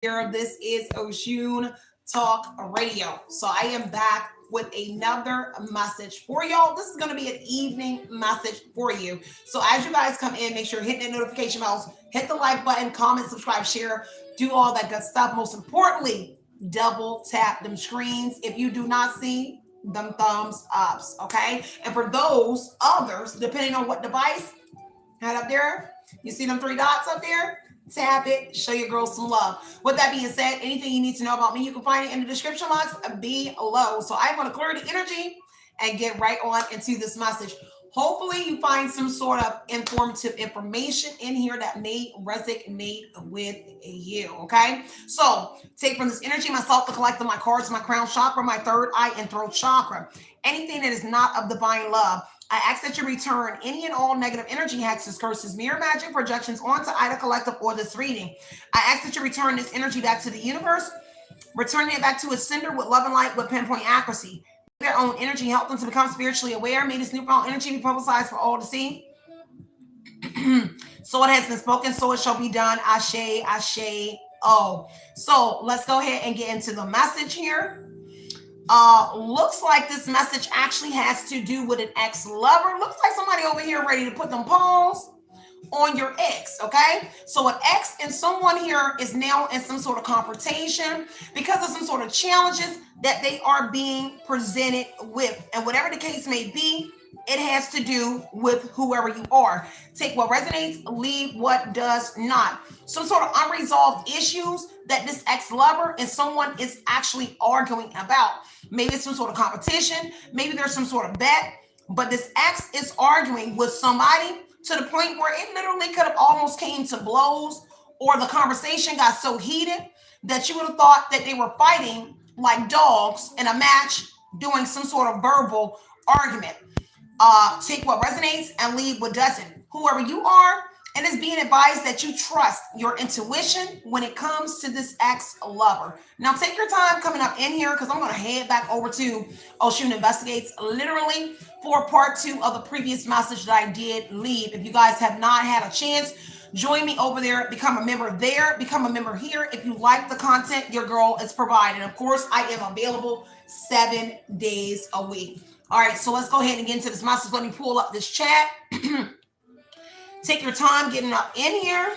here. This is Oshun Talk Radio. So I am back with another message for y'all. This is going to be an evening message for you. So as you guys come in, make sure you hit that notification bells, hit the like button, comment, subscribe, share, do all that good stuff. Most importantly, double tap them screens if you do not see them thumbs ups. Okay. And for those others, depending on what device, head up there. You see them three dots up there? Tap it. Show your girls some love. With that being said, anything you need to know about me, you can find it in the description box below. So I'm going to clear the energy and get right on into this message. Hopefully you find some sort of informative information in here that may resonate with you. Okay. So take from this energy myself to collect my cards, my crown chakra, my third eye and throat chakra. Anything that is not of divine love, I ask that you return any and all negative energy, hexes, curses, mirror magic, projections onto either collective or this reading. I ask that you return this energy back to the universe, returning it back to its sender with love and light with pinpoint accuracy. Their own energy, help them to become spiritually aware. May this newfound energy be publicized for all to see. So it has been spoken, so it shall be done. Ashe, ashe, oh. So let's go ahead and get into the message here. Looks like this message actually has to do with an ex-lover. Looks like somebody over here ready to put them paws on your ex, okay? So an ex and someone here is now in some sort of confrontation because of some sort of challenges that they are being presented with. And whatever the case may be, it has to do with whoever you are. Take what resonates, leave what does not. Some sort of unresolved issues that this ex-lover and someone is actually arguing about. Maybe it's some sort of competition. Maybe there's some sort of bet. But this ex is arguing with somebody to the point where it literally could have almost came to blows, or the conversation got so heated that you would have thought that they were fighting like dogs in a match, doing some sort of verbal argument. Take what resonates and leave what doesn't. Whoever you are, and it's being advised that you trust your intuition when it comes to this ex-lover. Now take your time coming up in here because I'm going to head back over to Oshun Investigates literally for part 2 of the previous message that I did leave. If you guys have not had a chance, join me over there, become a member there, become a member here. If you like the content your girl is providing. Of course, I am available 7 days a week. All right, so let's go ahead and get into this message. Let me pull up this chat. Take your time getting up in here.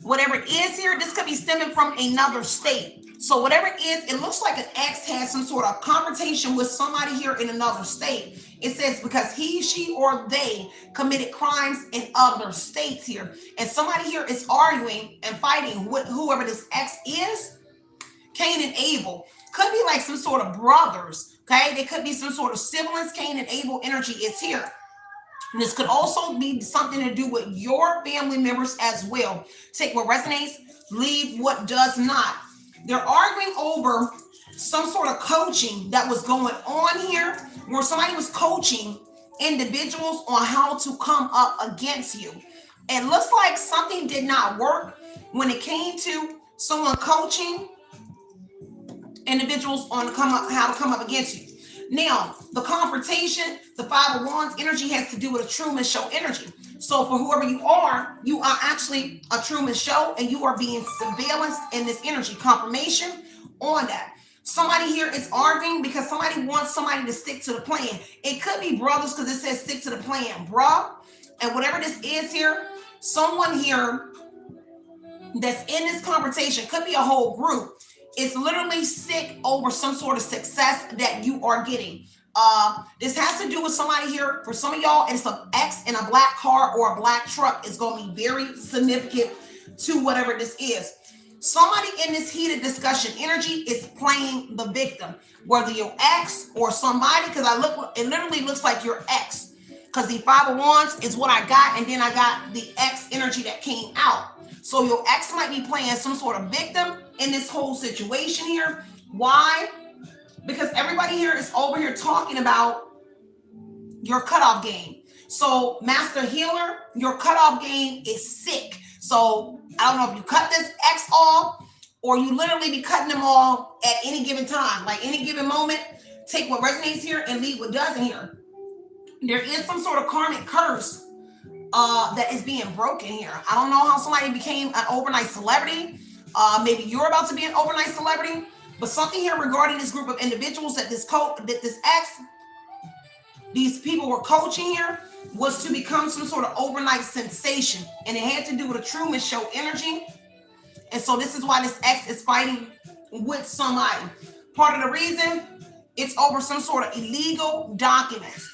Whatever it is here, this could be stemming from another state. So whatever it is, it looks like an ex has some sort of confrontation with somebody here in another state. It says because he, she, or they committed crimes in other states here. And somebody here is arguing and fighting with whoever this ex is. Cain and Abel. Could be like some sort of brothers. Okay, they could be some sort of siblings. Cain and Abel energy is here. And this could also be something to do with your family members as well. Take what resonates, leave what does not. They're arguing over some sort of coaching that was going on here, where somebody was coaching individuals on how to come up against you. It looks like something did not work when it came to someone coaching individuals on how to come up against you. Now, the confrontation, the 5 of Wands energy has to do with a Truman Show energy. So for whoever you are actually a Truman Show, and you are being surveillanced in this energy. Confirmation on that. Somebody here is arguing because somebody wants somebody to stick to the plan. It could be brothers because it says stick to the plan, bruh. And whatever this is here, someone here that's in this confrontation, could be a whole group, is literally sick over some sort of success that you are getting. This has to do with somebody here. For some of y'all, it's an X in a black car or a black truck is going to be very significant to whatever this is. Somebody in this heated discussion energy is playing the victim, whether your ex or somebody, because it literally looks like your ex, because the 5 of Wands is what I got, and then I got the ex energy that came out. So your ex might be playing some sort of victim in this whole situation here. Why? Because everybody here is over here talking about your cutoff game. So Master Healer, your cutoff game is sick. So I don't know if you cut this ex off or you literally be cutting them off at any given time, like any given moment. Take what resonates here and leave what doesn't here. There is some sort of karmic curse that is being broken here. I don't know how somebody became an overnight celebrity, Maybe you're about to be an overnight celebrity, but something here regarding this group of individuals that this ex, these people were coaching here, was to become some sort of overnight sensation, and it had to do with a Truman Show energy. And so this is why this ex is fighting with somebody. Part of the reason, it's over some sort of illegal documents.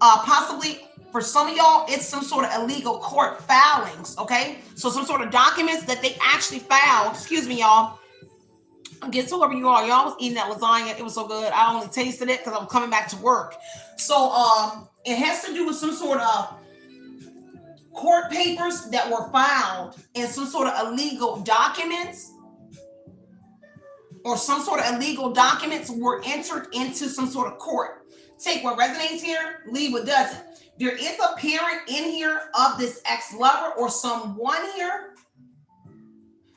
Possibly for some of y'all, it's some sort of illegal court filings, okay? So some sort of documents that they actually filed. Excuse me, y'all. I guess whoever you are, y'all was eating that lasagna. It was so good. I only tasted it because I'm coming back to work. So it has to do with some sort of court papers that were filed and some sort of illegal documents, or some sort of illegal documents were entered into some sort of court. Take what resonates here, leave what doesn't. There is a parent in here of this ex-lover or someone here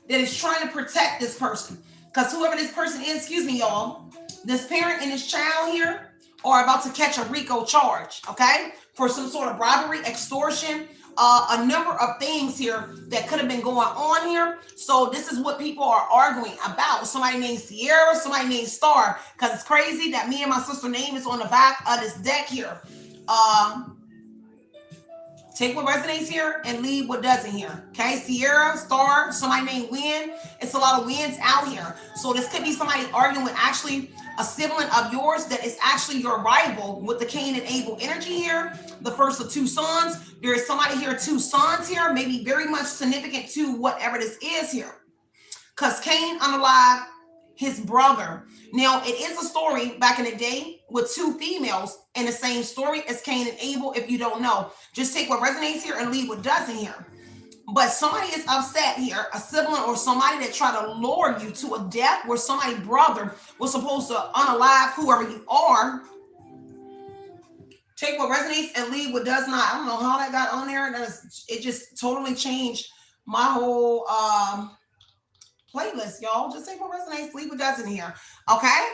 that is trying to protect this person. Because whoever this person is, excuse me, y'all, this parent and this child here are about to catch a RICO charge, okay? For some sort of robbery, extortion, a number of things here that could have been going on here. So this is what people are arguing about. Somebody named Sierra, somebody named Star, because it's crazy that me and my sister's name is on the back of this deck here. Take what resonates here and leave what doesn't here. Okay, Sierra, Star, somebody named Win. It's a lot of wins out here. So this could be somebody arguing with actually a sibling of yours that is actually your rival with the Cain and Abel energy here. The first of two sons. There is somebody here, two sons here, maybe very much significant to whatever this is here. Because Cain unalived his brother. Now, it is a story back in the day with two females in the same story as Cain and Abel. If you don't know, just take what resonates here and leave what doesn't here. But somebody is upset here, a sibling or somebody that tried to lure you to a death where somebody's brother was supposed to unalive whoever you are. Take what resonates and leave what does not. I don't know how that got on there. It just totally changed my whole playlist, y'all. Just take what resonates, leave what doesn't here. Okay?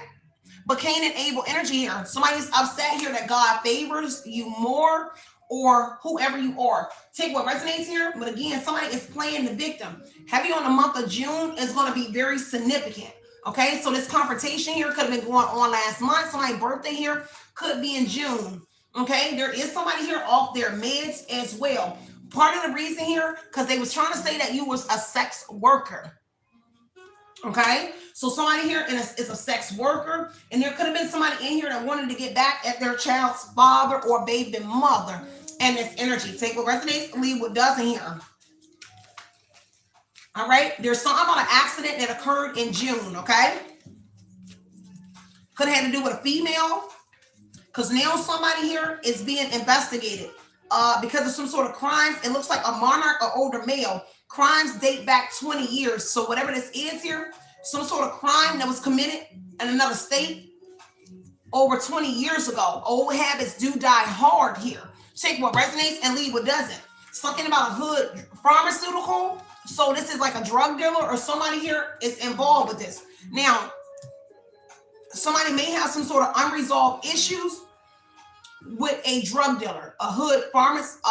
But Cain and Abel energy here. Somebody's upset here that God favors you more, or whoever you are. Take what resonates here. But again, somebody is playing the victim. Heavy on the month of June is going to be very significant. Okay, so this confrontation here could have been going on last month. Somebody's birthday here could be in June. Okay, there is somebody here off their meds as well. Part of the reason here, because they was trying to say that you was a sex worker. Okay, so somebody here is a sex worker, and there could have been somebody in here that wanted to get back at their child's father or baby mother. And this energy, take what resonates, leave what doesn't here. All right, there's something about an accident that occurred in June. Okay, could have had to do with a female, because now somebody here is being investigated because of some sort of crimes. It looks like a monarch or older male. Crimes date back 20 years. So whatever this is here, some sort of crime that was committed in another state over 20 years ago. Old habits do die hard here. Take what resonates and leave what doesn't. Something about a hood pharmaceutical. So this is like a drug dealer or somebody here is involved with this. Now, somebody may have some sort of unresolved issues with a drug dealer, a hood pharmaceutical,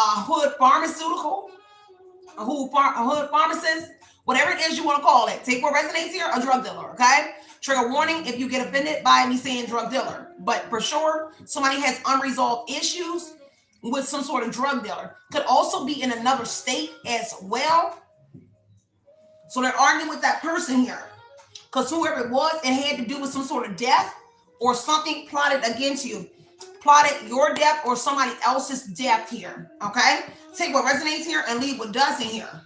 a hood pharmacist, whatever it is you want to call it. Take what resonates here, a drug dealer, okay? Trigger warning if you get offended by me saying drug dealer. But for sure, somebody has unresolved issues with some sort of drug dealer. Could also be in another state as well. So they're arguing with that person here. Because whoever it was, it had to do with some sort of death or something plotted against you. Plotted your death or somebody else's death here, okay? Take what resonates here and leave what doesn't here.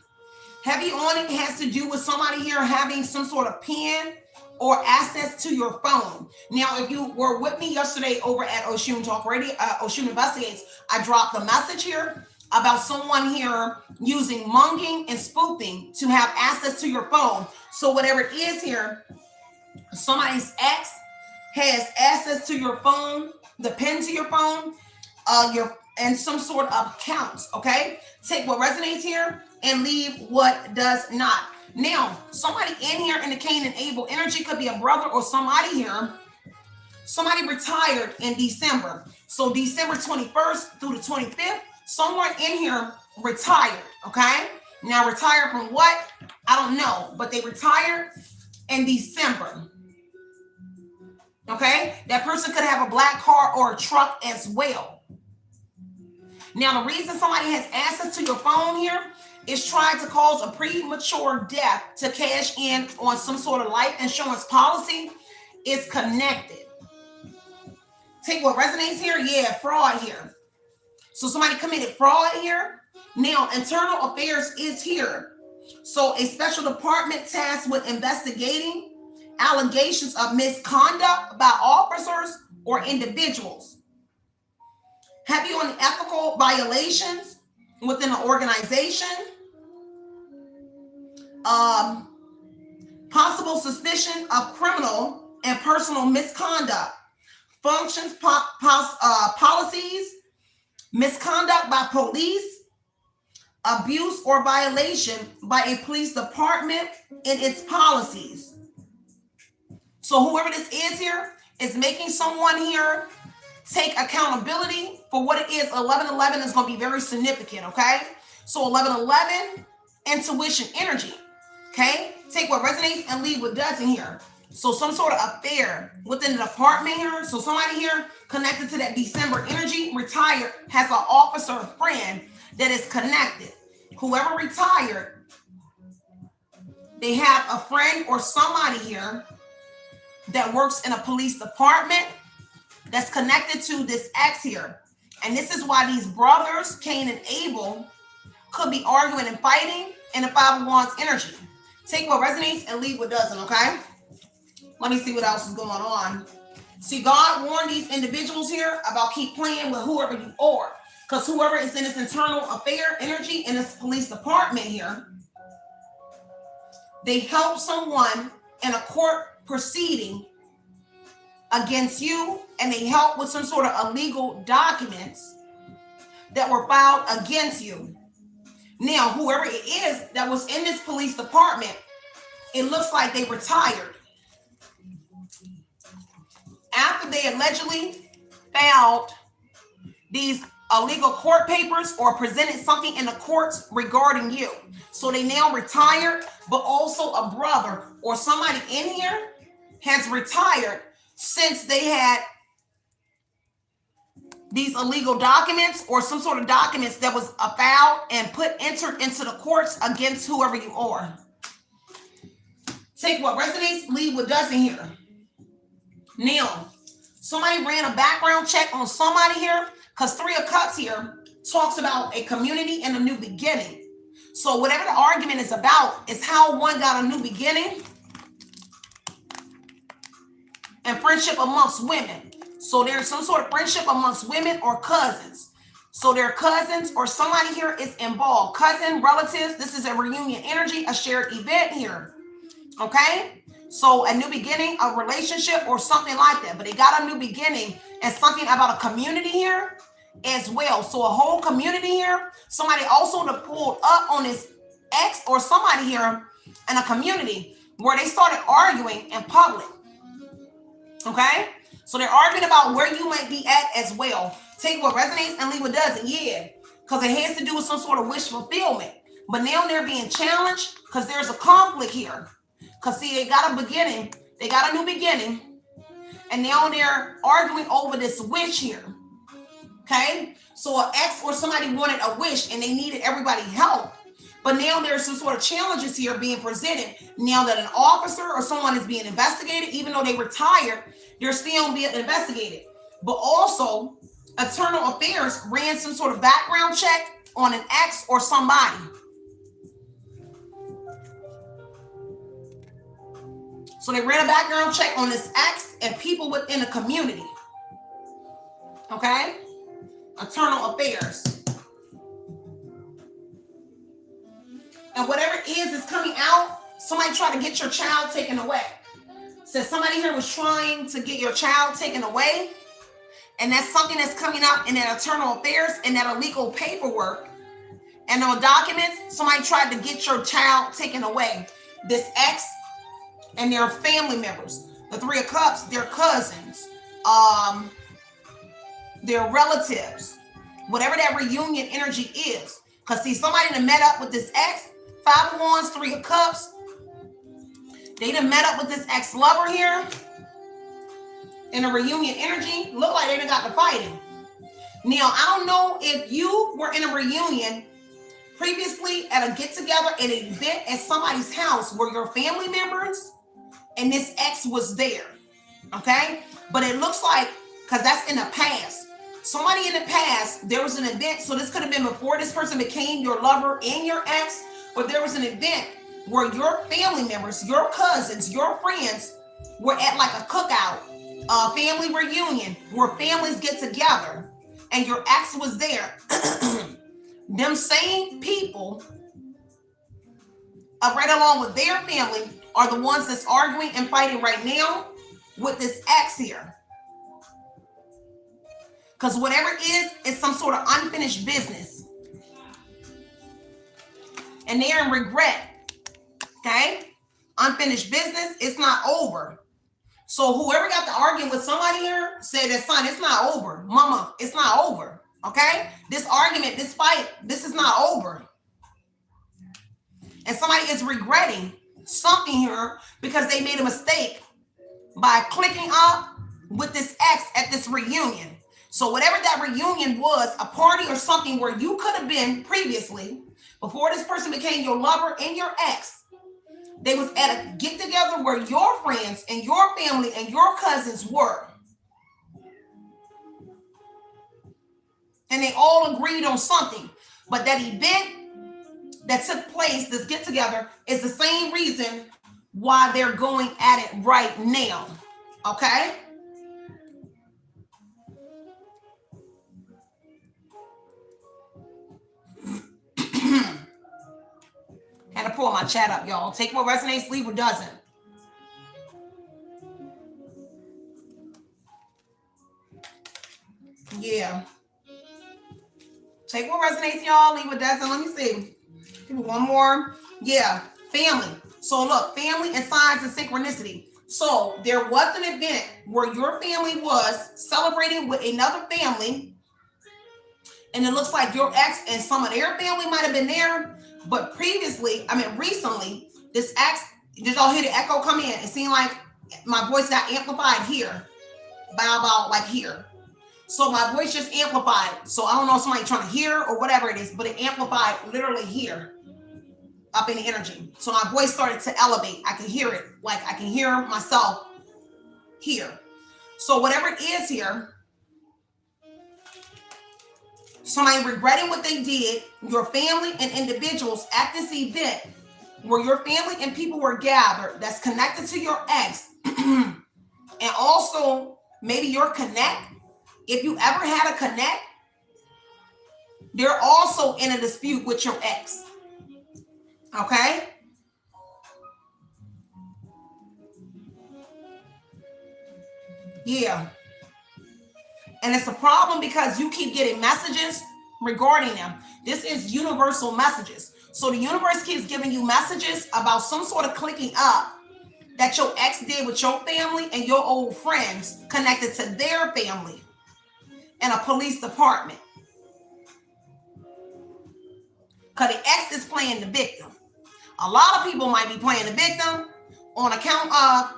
Heavy on it has to do with somebody here having some sort of pen or access to your phone. Now, if you were with me yesterday over at Oshun Talk Radio, Oshun Investigates, I dropped a message here about someone here using munging and spoofing to have access to your phone. So whatever it is here, somebody's ex has access to your phone, the pen to your phone, and some sort of accounts, okay? Take what resonates here and leave what does not. Now, somebody in here in the Cain and Abel energy could be a brother or somebody here. Somebody retired in December. So December 21st through the 25th, someone in here retired, okay? Now, retired from what? I don't know, but they retired in December. Okay? That person could have a black car or a truck as well. Now, the reason somebody has access to your phone here is trying to cause a premature death to cash in on some sort of life insurance policy is connected. Take what resonates here? Yeah, fraud here. So somebody committed fraud here. Now, internal affairs is here. So a special department tasked with investigating allegations of misconduct by officers or individuals. Heavy on ethical violations within an organization. Possible suspicion of criminal and personal misconduct. Functions, policies, misconduct by police, abuse or violation by a police department in its policies. So whoever this is here is making someone here take accountability for what it is. 1111 is going to be very significant, okay? So 1111, intuition, energy, okay? Take what resonates and leave what doesn't here. So some sort of affair within the department here. So somebody here connected to that December energy, retired, has an officer or friend that is connected. Whoever retired, they have a friend or somebody here that works in a police department that's connected to this ex here. And this is why these brothers, Cain and Abel, could be arguing and fighting in the 5 of Wands energy. Take what resonates and leave what doesn't, okay? Let me see what else is going on. See, God warned these individuals here about keep playing with whoever you are. Because whoever is in this internal affair energy in this police department here, they help someone in a court proceeding against you, and they help with some sort of illegal documents that were filed against you. Now, whoever it is that was in this police department, it looks like they retired. After they allegedly filed these illegal court papers or presented something in the courts regarding you. So they now retired, but also a brother or somebody in here has retired since they had these illegal documents or some sort of documents that was filed and entered into the courts against whoever you are. Take what resonates, leave what doesn't here. Now, somebody ran a background check on somebody here, because 3 of Cups here talks about a community and a new beginning. So whatever the argument is about is how one got a new beginning and friendship amongst women. So there's some sort of friendship amongst women or cousins. So they're cousins or somebody here is involved. Cousin, relatives, this is a reunion energy, a shared event here. Okay? So a new beginning, a relationship or something like that. But they got a new beginning and something about a community here as well. So a whole community here. Somebody also pulled up on this ex or somebody here in a community where they started arguing in public. Okay? So they're arguing about where you might be at as well. Take what resonates and leave what doesn't. Yeah. Because it has to do with some sort of wish fulfillment. But now they're being challenged because there's a conflict here. Because see, they got a beginning. They got a new beginning. And now they're arguing over this wish here. Okay? So an ex or somebody wanted a wish and they needed everybody's help. But now there's some sort of challenges here being presented. Now that an officer or someone is being investigated, even though they retired, they're still being investigated. But also, Internal Affairs ran some sort of background check on an ex or somebody. So they ran a background check on this ex and people within the community. Okay? Internal Affairs. And whatever it is coming out, somebody tried to get your child taken away. Says somebody here was trying to get your child taken away. And that's something that's coming out in that Internal Affairs and that illegal paperwork. And those documents, somebody tried to get your child taken away. This ex and their family members. The 3 of Cups, their cousins, their relatives, whatever that reunion energy is. Because see, somebody done met up with this ex, 5 of Wands, 3 of Cups. They done met up with this ex-lover here in a reunion energy. Look like they done got to fighting. Now, I don't know if you were in a reunion previously at a get-together, at an event at somebody's house where your family members and this ex was there, okay? But it looks like, because that's in the past. Somebody in the past, there was an event, so this could have been before this person became your lover and your ex, or there was an event where your family members, your cousins, your friends were at like a cookout, a family reunion, where families get together, and your ex was there. Them same people, right along with their family, are the ones that's arguing and fighting right now with this ex here. Because whatever it is some sort of unfinished business. And they're in regret. Okay? Unfinished business, it's not over. So whoever got to arguing with somebody here said that, son, it's not over. Mama, it's not over. Okay? This argument, this fight, this is not over. And somebody is regretting something here because they made a mistake by clicking up with this ex at this reunion. So whatever that reunion was, a party or something where you could have been previously, before this person became your lover and your ex, they was at a get together where your friends and your family and your cousins were. And they all agreed on something. But that event that took place, this get together, is the same reason why they're going at it right now. Okay? Had to pull my chat up, y'all. Take what resonates, leave what doesn't. Yeah. Take what resonates, y'all. Leave what doesn't. Let me see. Give me one more. Yeah. Family. So look, family and signs and synchronicity. So there was an event where your family was celebrating with another family. And it looks like your ex and some of their family might have been there. But previously, recently, this ex, did y'all hear the echo come in? It seemed like my voice got amplified here. About like here. So my voice just amplified. So I don't know if somebody trying to hear or whatever it is, but it amplified literally here. Up in the energy. So my voice started to elevate. I can hear it. Like I can hear myself here. So whatever it is here, somebody regretting what they did, your family and individuals at this event where your family and people were gathered that's connected to your ex and also maybe your connect. If you ever had a connect, they're also in a dispute with your ex. Okay? Yeah. And it's a problem because you keep getting messages regarding them. This is universal messages. So the universe keeps giving you messages about some sort of clicking up that your ex did with your family and your old friends connected to their family and a police department. Because the ex is playing the victim. A lot of people might be playing the victim on account of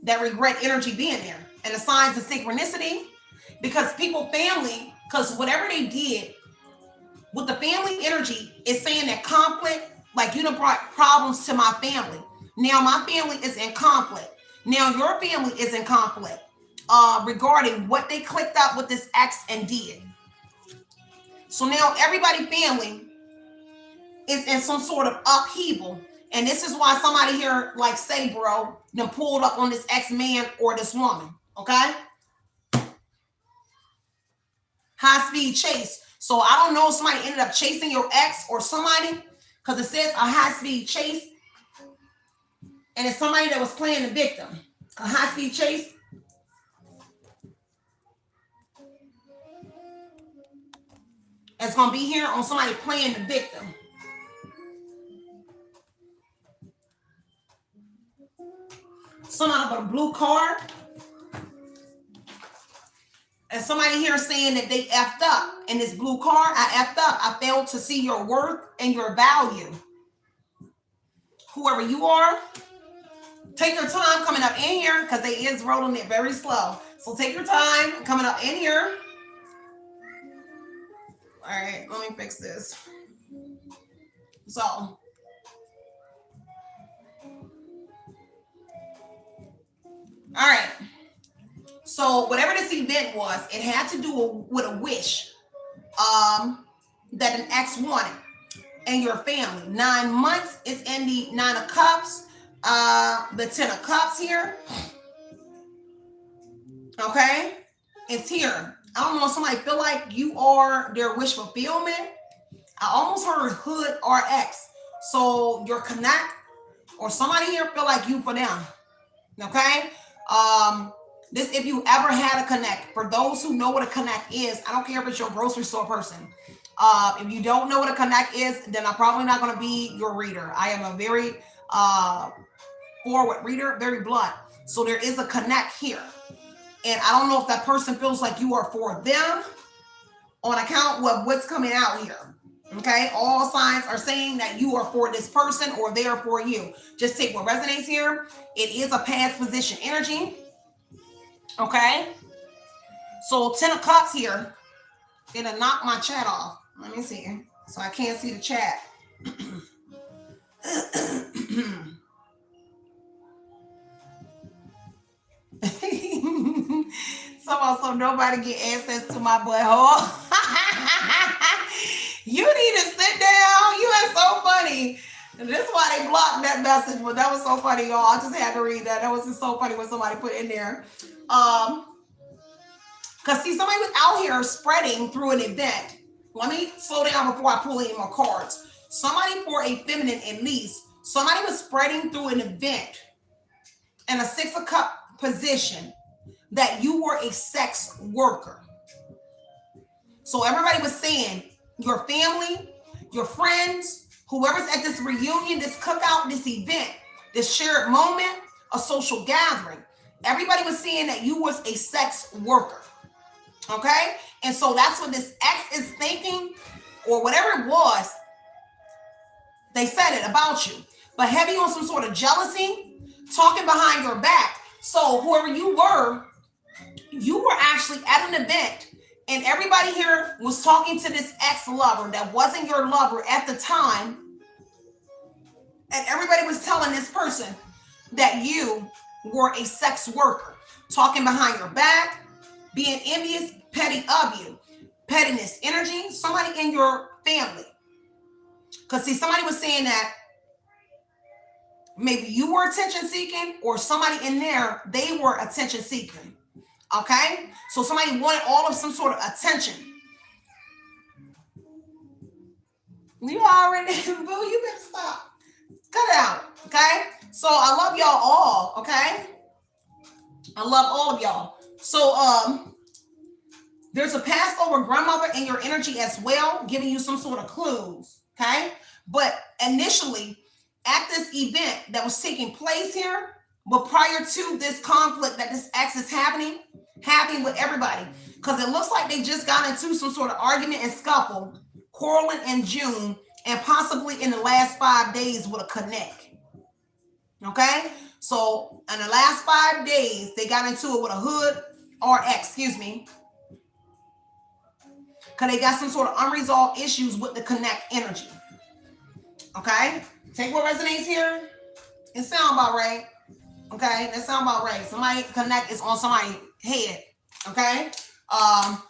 that regret energy being there. And the signs of synchronicity, because people, family, because whatever they did with the family energy is saying that conflict, like you done brought problems to my family. Now my family is in conflict. Now your family is in conflict regarding what they clicked up with this ex and did. So now everybody family is in some sort of upheaval. And this is why somebody here, like say, bro, then pulled up on this ex-man or this woman, okay? High-speed chase. So I don't know if somebody ended up chasing your ex or somebody, because it says a high-speed chase. And it's somebody that was playing the victim. A high-speed chase. It's going to be here on somebody playing the victim. Somebody with a blue card. And somebody here saying that they effed up in this blue card, I effed up. I failed to see your worth and your value. Whoever you are, take your time coming up in here because they is rolling it very slow. So take your time coming up in here. All right, let me fix this. So, all right. So whatever this event was, it had to do with a wish that an ex wanted and your family. 9 months is in the 9 of Cups, the 10 of Cups here. Okay, it's here. I don't know if somebody feel like you are their wish fulfillment. I almost heard hood or ex. So your connect or somebody here feel like you for them. Okay. This, if you ever had a connect, for those who know what a connect is, I don't care if it's your grocery store person. If you don't know what a connect is, then I'm probably not going to be your reader. I am a very forward reader, very blunt. So there is a connect here. And I don't know if that person feels like you are for them on account of what's coming out here. Okay, all signs are saying that you are for this person or they are for you. Just take what resonates here. It is a past position energy. Okay, so 10 of Cups here. It'll knock my chat off. Let me see. So I can't see the chat. So nobody get access to my butthole. You need to sit down. You are so funny. And this is why they blocked that message, but that was so funny, y'all. I just had to read that. That was just so funny what somebody put in there. Because see, somebody was out here spreading through an event. Let me slow down before I pull any more cards. Somebody for a feminine at least. Somebody was spreading through an event in a 6 of Cups position that you were a sex worker. So everybody was saying, your family, your friends, whoever's at this reunion, this cookout, this event, this shared moment, a social gathering, everybody was saying that you was a sex worker. Okay? And so that's what this ex is thinking, or whatever it was, they said it about you. But heavy on some sort of jealousy, talking behind your back. So whoever you were actually at an event, and everybody here was talking to this ex-lover that wasn't your lover at the time. And everybody was telling this person that you were a sex worker, talking behind your back, being envious, petty of you, pettiness energy, somebody in your family. Because see, somebody was saying that maybe you were attention seeking, or somebody in there, they were attention seeking. Okay? So somebody wanted all of some sort of attention. You already, boo, you better stop. Cut it out. Okay? So I love y'all all. Okay? I love all of y'all. So there's a passed over grandmother in your energy as well, giving you some sort of clues. Okay? But initially, at this event that was taking place here, but prior to this conflict that this ex is happening with everybody, because it looks like they just got into some sort of argument and scuffle, quarreling in June, and possibly in the last 5 days with a connect. Okay? So in the last 5 days, they got into it with a hood or ex, excuse me, because they got some sort of unresolved issues with the connect energy. Okay? Take what resonates here. It sound about right. Okay? That sound about right. Somebody connect is on somebody's head. Okay?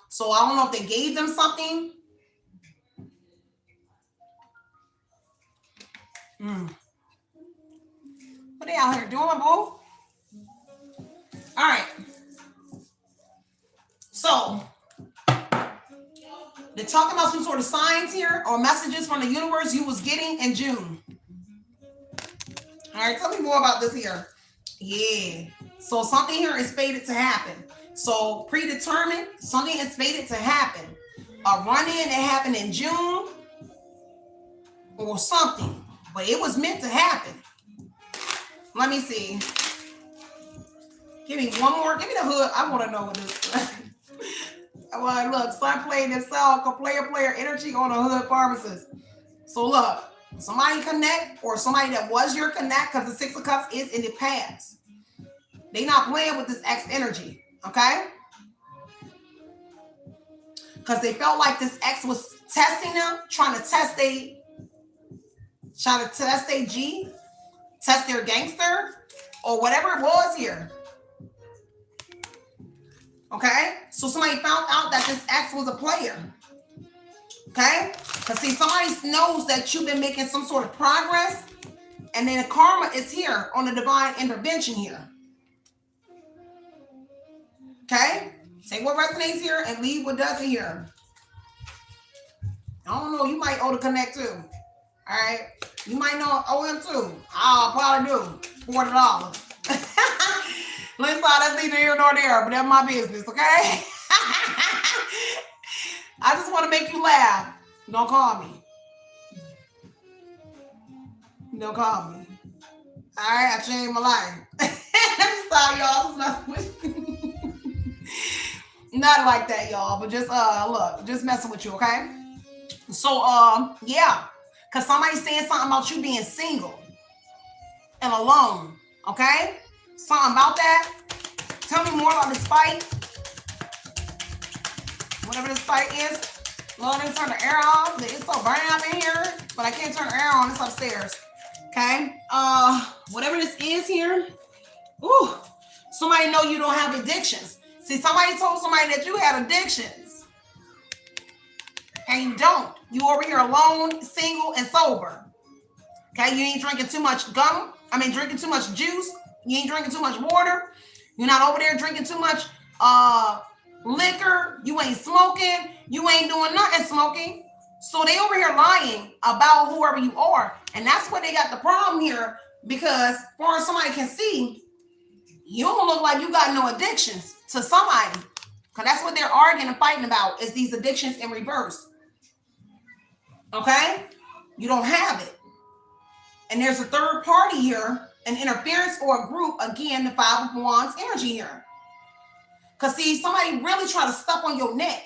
So I don't know if they gave them something. What they out here doing, boo? All right. So they're talking about some sort of signs here or messages from the universe you was getting in June. All right, tell me more about this here. Yeah. So something here is fated to happen. So predetermined, something is fated to happen. A run-in that happened in June or something, but it was meant to happen. Let me see. Give me one more. Give me the hood. I want to know what this. Well, look, son playing himself, player energy on a hood pharmacist. So look, somebody connect or somebody that was your connect, because the Six of Cups is in the past. They not playing with this X energy, okay? Because they felt like this X was testing them, trying to test their G, test their gangster, or whatever it was here. Okay? So somebody found out that this X was a player. Okay? Because see, somebody knows that you've been making some sort of progress, and then the karma is here on the divine intervention here. Okay? Take what resonates here and leave what doesn't here. I don't know. You might owe the connect too. All right? You might know owe him too. I'll probably do $40. Listen, that's neither here nor there, but that's my business, okay? I just want to make you laugh. Don't call me. Don't call me. All right, I changed my life. Sorry, y'all. Just messing with you. Not like that, y'all, but just look, just messing with you, okay? So yeah, because somebody's saying something about you being single and alone, okay? Something about that. Tell me more about this fight. Whatever this fight is. Lord, let's turn the air off. It's so burning up in here, but I can't turn the air on. It's upstairs. Okay. Whatever this is here. Ooh. Somebody know you don't have addictions. See, somebody told somebody that you had addictions. And you don't. You over here alone, single, and sober. Okay. You ain't drinking too much drinking too much juice. You ain't drinking too much water. You're not over there drinking too much liquor. You ain't smoking. You ain't doing nothing smoking. So they over here lying about whoever you are. And that's where they got the problem here, because far as somebody can see, you don't look like you got no addictions to somebody. Because that's what they're arguing and fighting about, is these addictions in reverse. Okay? You don't have it. And there's a third party here, an interference or a group, again, the Five of Wands energy here. Because see, somebody really try to step on your neck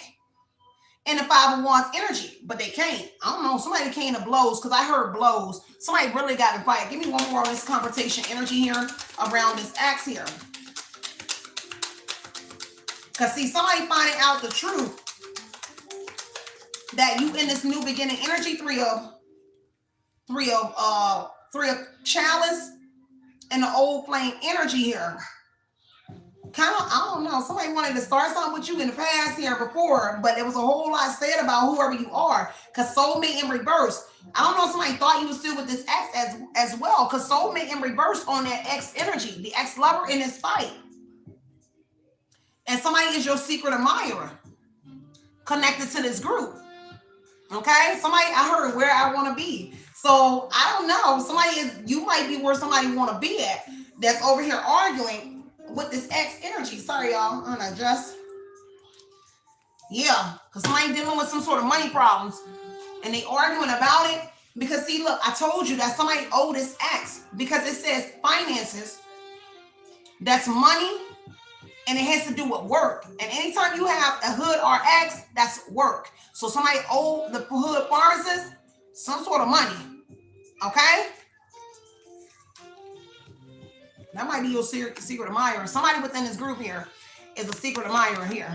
in the Five of Wands energy, but they can't. I don't know, somebody came to blows, because I heard blows. Somebody really got to fight. Give me one more on this confrontation energy here around this axe here. Because see, somebody finding out the truth that you in this new beginning energy, three of chalice and the old flame energy here. Kind of, I don't know, somebody wanted to start something with you in the past here before, but there was a whole lot said about whoever you are, because soulmate in reverse. I don't know if somebody thought you was still with this ex as well, because soulmate in reverse on that ex energy, the ex-lover in this fight. And somebody is your secret admirer connected to this group. Okay? Somebody, I heard where I want to be. So I don't know. You might be where somebody want to be at, that's over here arguing with this X energy. Sorry, y'all. I'm gonna adjust. Yeah, because somebody dealing with some sort of money problems, and they arguing about it. Because see, look, I told you that somebody owed this X, because it says finances. That's money, and it has to do with work. And anytime you have a hood or X, that's work. So somebody owed the hood pharmacist some sort of money. Okay? That might be your secret admirer. Somebody within this group here is a secret admirer here.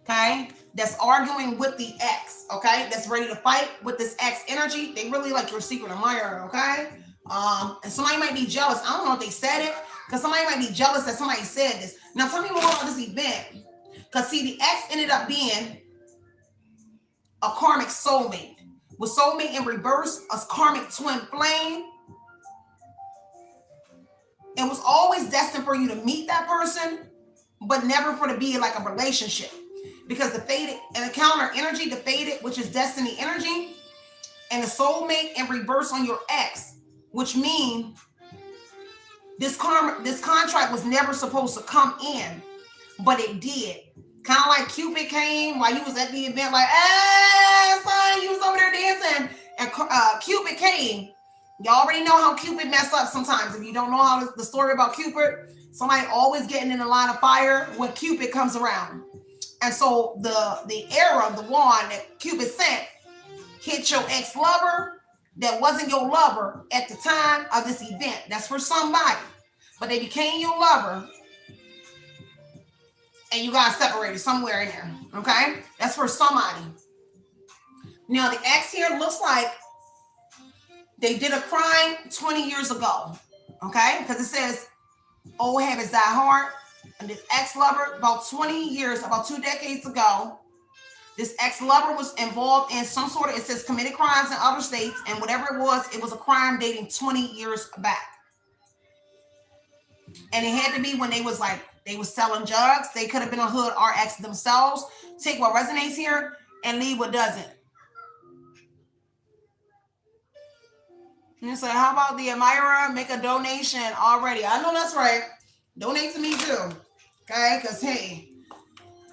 Okay? That's arguing with the X. Okay? That's ready to fight with this X energy. They really like your secret admirer. Okay? And somebody might be jealous. I don't know if they said it, because somebody might be jealous that somebody said this. Now tell me more about this event. Because see, the X ended up being a karmic soulmate. With soulmate in reverse, a karmic twin flame. It was always destined for you to meet that person, but never for to be like a relationship. Because the faded and the counter energy, the faded, which is destiny energy, and the soulmate in reverse on your ex, which means this contract was never supposed to come in, but it did. Kind of like Cupid came while you was at the event, like, hey, son, you was over there dancing, and Cupid came. You already know how Cupid mess up sometimes. If you don't know how the story about Cupid, somebody always getting in the line of fire when Cupid comes around. And so the arrow, the wand that Cupid sent, hit your ex-lover that wasn't your lover at the time of this event. That's for somebody. But they became your lover and you got separated somewhere in there. Okay? That's for somebody. Now the ex here looks like they did a crime 20 years ago. Okay? Because it says old habits die hard. And this ex-lover, about 20 years, about 2 decades ago, this ex-lover was involved in some sort of, it says committed crimes in other states, and whatever it was a crime dating 20 years back. And it had to be when they was selling drugs. They could have been a hood RX themselves. Take what resonates here and leave what doesn't. And you say, how about the admirer make a donation already? I know that's right. Donate to me too. Okay, because hey,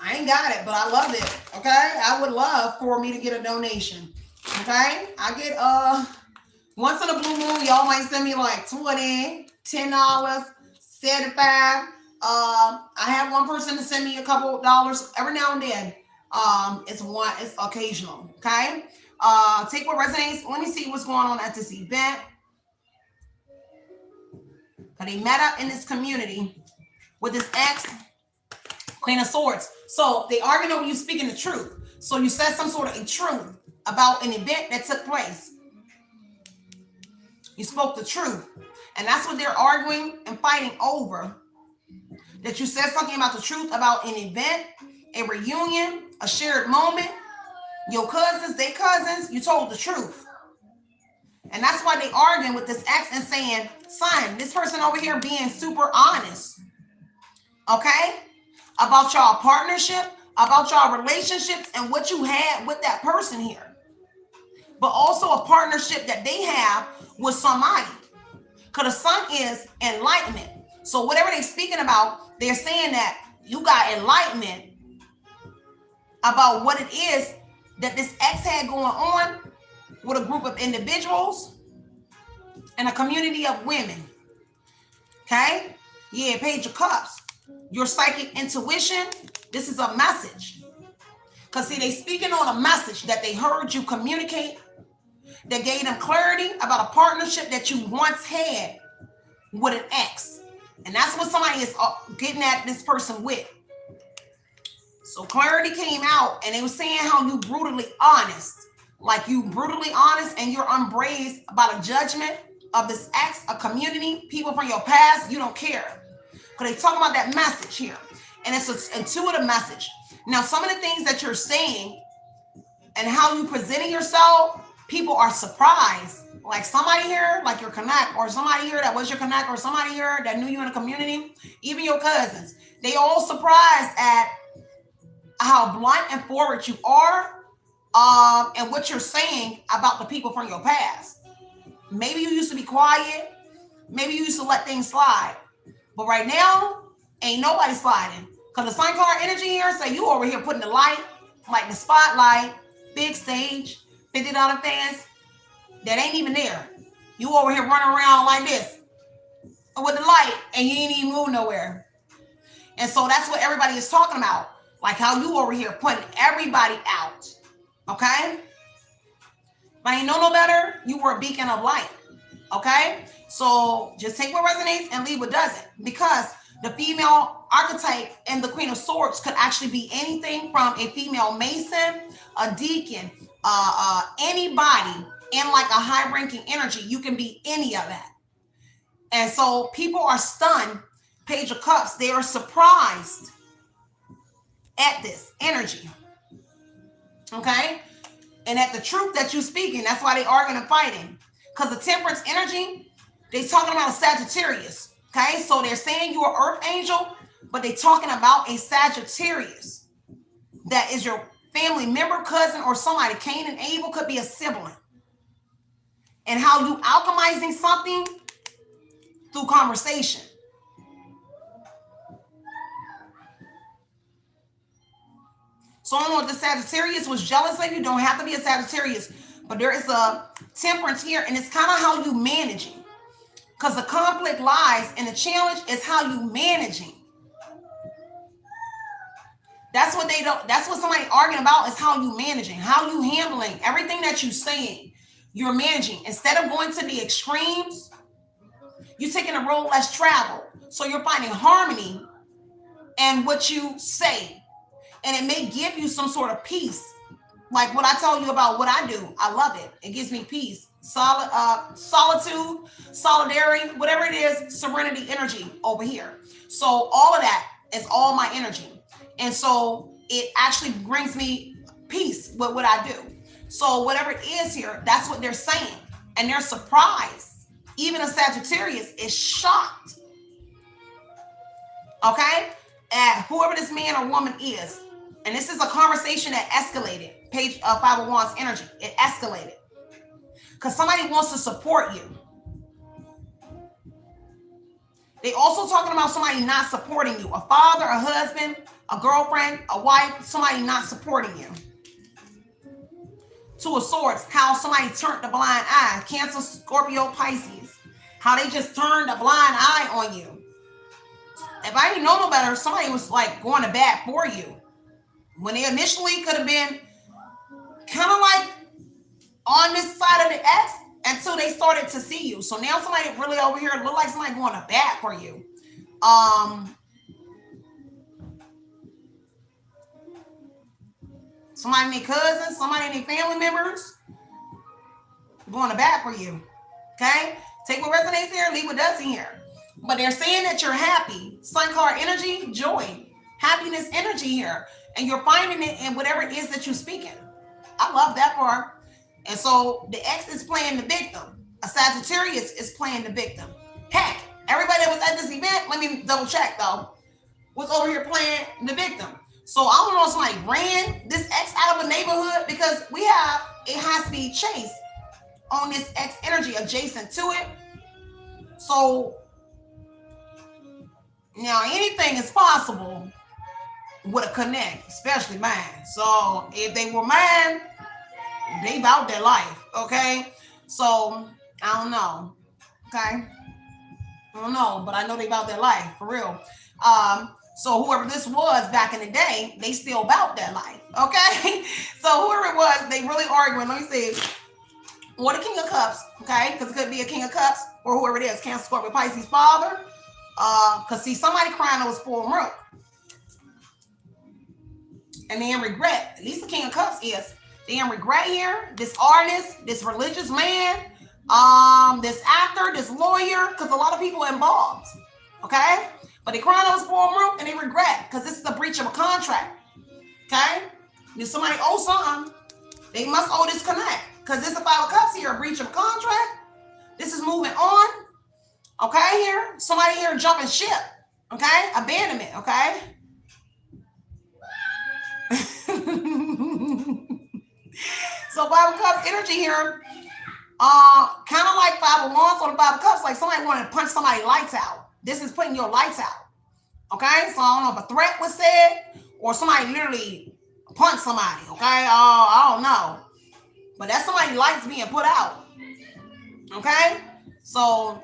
I ain't got it, but I love it. Okay, I would love for me to get a donation. Okay, I get once in a blue moon, y'all might send me like $20, $10, $75. I have one person to send me a couple dollars every now and then. It's occasional. Okay, take what resonates. Let me see what's going on at this event. They met up in this community with this ex. Queen of Swords. So they already know you speaking the truth. So you said some sort of a truth about an event that took place. You spoke the truth. And that's what they're arguing and fighting over. That you said something about the truth about an event, a reunion, a shared moment. Your cousins, they cousins, you told the truth. And that's why they arguing with this ex and saying, son, this person over here being super honest. Okay? About y'all partnership, about y'all relationships and what you had with that person here. But also a partnership that they have with somebody. Because the sun is enlightenment. So whatever they're speaking about, they're saying that you got enlightenment about what it is that this ex had going on with a group of individuals and a community of women. Okay? Yeah, Page of Cups. Your psychic intuition, this is a message. Because see, they speaking on a message that they heard you communicate, that gave them clarity about a partnership that you once had with an ex. And that's what somebody is getting at this person with. So clarity came out and they were saying how you brutally honest. Like you brutally honest and you're unbraced about a judgment of this ex, a community, people from your past, you don't care. Because they talk about that message here. And it's an intuitive message. Now, some of the things that you're saying and how you presenting yourself, people are surprised. Like somebody here, like your connect, or somebody here that was your connect, or somebody here that knew you in the community, even your cousins, they all surprised at how blunt and forward you are and what you're saying about the people from your past. Maybe you used to be quiet. Maybe you used to let things slide. But right now, ain't nobody sliding. Because the sun card energy here say you over here putting the light, like the spotlight, big stage, $50 fans, that ain't even there. You over here running around like this with the light and you ain't even move nowhere. And so that's what everybody is talking about. Like how you over here putting everybody out. Okay? If I ain't know no better, you were a beacon of light. Okay? So just take what resonates and leave what doesn't. Because the female archetype in the Queen of Swords could actually be anything from a female mason, a deacon, anybody in like a high-ranking energy. You can be any of that. And so people are stunned. Page of Cups, they are surprised at this energy. Okay? And at the truth that you're speaking. That's why they are going to fighting. Because the Temperance energy, they're talking about a Sagittarius. Okay? So they're saying you're an Earth angel, but they're talking about a Sagittarius. That is your family member, cousin, or somebody. Cain and Abel could be a sibling. And how you alchemizing something through conversation. So I don't know if the Sagittarius was jealous of you. Don't have to be a Sagittarius. But there is a Temperance here. And it's kind of how you managing. Because the conflict lies and the challenge is how you managing That's what they don't, that's what somebody arguing about, is how you managing, how you handling everything that you saying, you're managing. Instead of going to the extremes, you're taking a road less traveled. So you're finding harmony in what you say. And it may give you some sort of peace. Like what I told you about what I do. I love it. It gives me peace. Solitude, solidarity, whatever it is, serenity energy over here. So all of that is all my energy. And so it actually brings me peace with what I do. So whatever it is here, that's what they're saying. And they're surprised. Even a Sagittarius is shocked. Okay? At whoever this man or woman is. And this is a conversation that escalated. Page 5 of Wands energy. It escalated. Because somebody wants to support you. They also talking about somebody not supporting you. A father, a husband, a girlfriend, a wife, somebody not supporting you. Two of Swords, how somebody turned the blind eye. Cancer, Scorpio, Pisces. How they just turned a blind eye on you. If I didn't know no better, somebody was like going to bat for you. When they initially could have been kind of like on this side of the X until they started to see you. So now somebody really over here look like somebody going to bat for you. Somebody in their cousins, somebody in their family members going to bat for you. Okay? Take what resonates here, leave what doesn't here. But they're saying that you're happy. Sun card energy, joy, happiness energy here. And you're finding it in whatever it is that you're speaking. I love that part. And so the X is playing the victim. A Sagittarius is playing the victim. Heck, everybody that was at this event, let me double check though, was over here playing the victim. So I don't know if somebody ran this X out of a neighborhood, because we have a high-speed chase on this X energy adjacent to it. So now anything is possible with a connect, especially mine. So if they were mine, they about their life, okay? So I don't know, okay? I don't know, but I know they about their life, for real. So whoever this was back in the day, they still about their life, okay? So whoever it was, they really arguing. Let me see. Or the King of Cups, okay? Because it could be a King of Cups or whoever it is, Cancer, Scorpio, Pisces, father. Because see, somebody crying over spoiled milk. And they in regret. At least the King of Cups is. They in regret here. This artist, this religious man, this actor, this lawyer, because a lot of people are involved, okay? But they crying over spoiled milk and they regret, because this is a breach of a contract, okay? If somebody owes something, they must owe this connect, because this is 5 of Cups here, a breach of a contract. This is moving on, okay? Here, somebody here jumping ship, okay? Abandonment, okay? So 5 of Cups energy here, kind of like 5 of Wands on the 5 of Cups, like somebody wanted to punch somebody's lights out. This is putting your lights out, okay? So I don't know if a threat was said or somebody literally punched somebody, okay? I don't know, but that's somebody's lights being put out, okay? So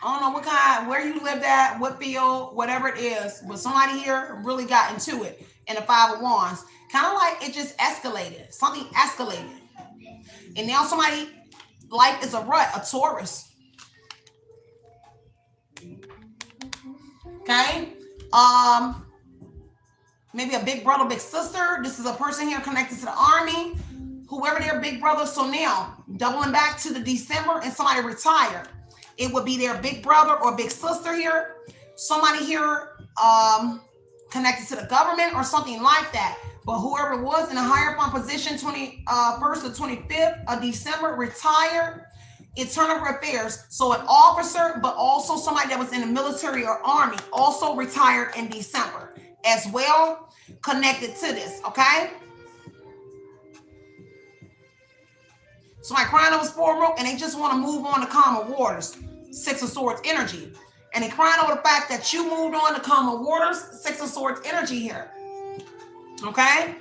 I don't know what kind, where you lived at, what field, whatever it is, but somebody here really got into it in the 5 of Wands. Kind of like it just escalated. Something escalated. And now somebody, life is a rut, a Taurus. Okay? Maybe a big brother, big sister. This is a person here connected to the army. Whoever their big brother. So now, doubling back to the December and somebody retired. It would be their big brother or big sister here. Somebody here connected to the government or something like that. But whoever was in a higher up position, 21st or 25th of December, retired, internal affairs. So an officer, but also somebody that was in the military or army, also retired in December as well, connected to this, okay? Somebody crying over spoiled milk and they just want to move on to calmer waters. 6 of Swords energy. And they crying over the fact that you moved on to calmer waters. 6 of Swords energy here. Okay?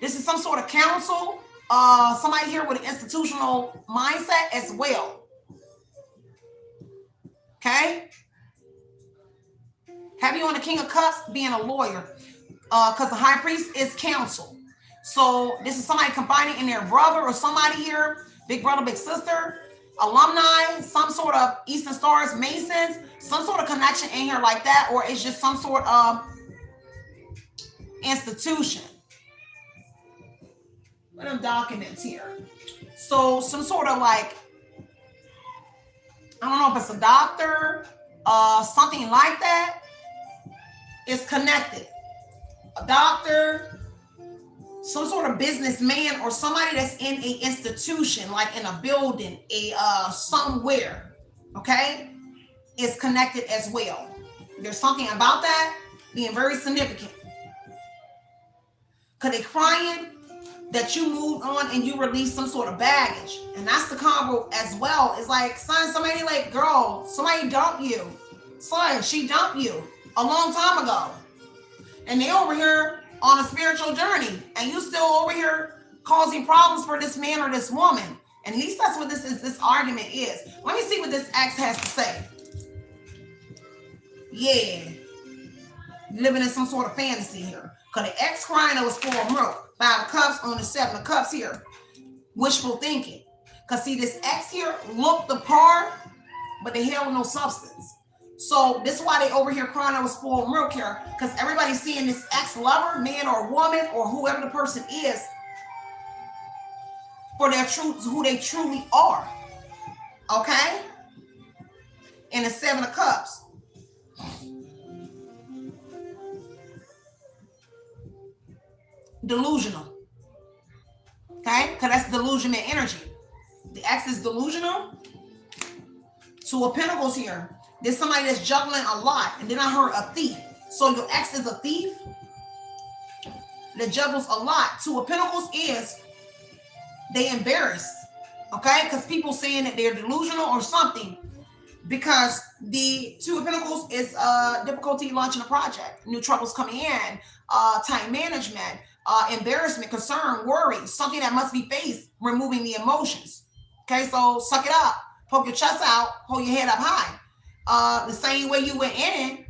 This is some sort of counsel. Somebody here with an institutional mindset as well. Okay? Have you on the King of Cups being a lawyer. because the high priest is counsel. So this is somebody confiding in their brother or somebody here, big brother, big sister, alumni, some sort of Eastern Stars, Masons, some sort of connection in here like that, or it's just some sort of institution. What are them documents here? So some sort of like, I don't know if it's a doctor, something like that is connected. A doctor, some sort of businessman, or somebody that's in a institution, like in a building, somewhere, okay, is connected as well. There's something about that being very significant. Because they're crying that you moved on and you released some sort of baggage. And that's the combo as well. It's like, son, somebody like, girl, somebody dumped you. Son, she dumped you a long time ago. And they over here on a spiritual journey. And you still over here causing problems for this man or this woman. And at least that's what this argument is. Let me see what this ex has to say. Yeah. Living in some sort of fantasy here. Because the ex crying that was full of milk. 5 of Cups on the 7 of Cups here. Wishful thinking. Because see, this ex here looked the part, but they held no substance. So this is why they over here crying that was full of milk here. Because everybody's seeing this ex-lover, man or woman, or whoever the person is, for their truth, who they truly are. Okay? And the 7 of Cups. Delusional. Okay? Because that's delusional energy. The ex is delusional. 2 of Pentacles here. There's somebody that's juggling a lot. And then I heard a thief. So your ex is a thief that juggles a lot. 2 of Pentacles is they embarrassed. Okay? Because people saying that they're delusional or something. Because the 2 of Pentacles is difficulty launching a project. New troubles coming in. Time management. Embarrassment, concern, worry, something that must be faced, removing the emotions. Okay, so suck it up, poke your chest out, hold your head up high. The same way you went in,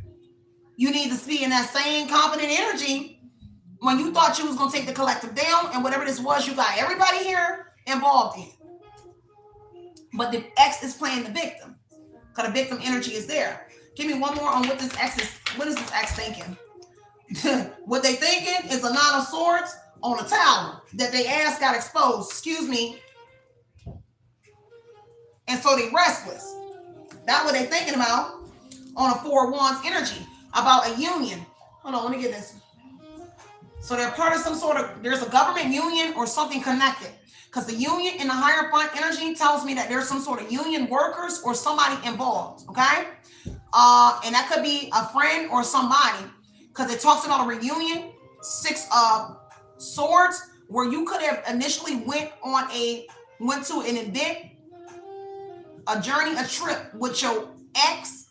you need to be in that same confident energy when you thought you was going to take the collective down, and whatever this was, you got everybody here involved in. But the ex is playing the victim, because the victim energy is there. Give me one more on what this ex is. What is this ex thinking? What they thinking is a 9 of Swords on a tower that they ass got exposed. Excuse me. And so they restless. That's what they thinking about on a 4 of Wands energy about a union. Hold on, let me get this. So they're part of some sort of, there's a government union or something connected. Because the union in the higher font energy tells me that there's some sort of union workers or somebody involved. Okay. And that could be a friend or somebody. Because it talks about a reunion, 6 of Swords, where you could have initially went to an event, a journey, a trip with your ex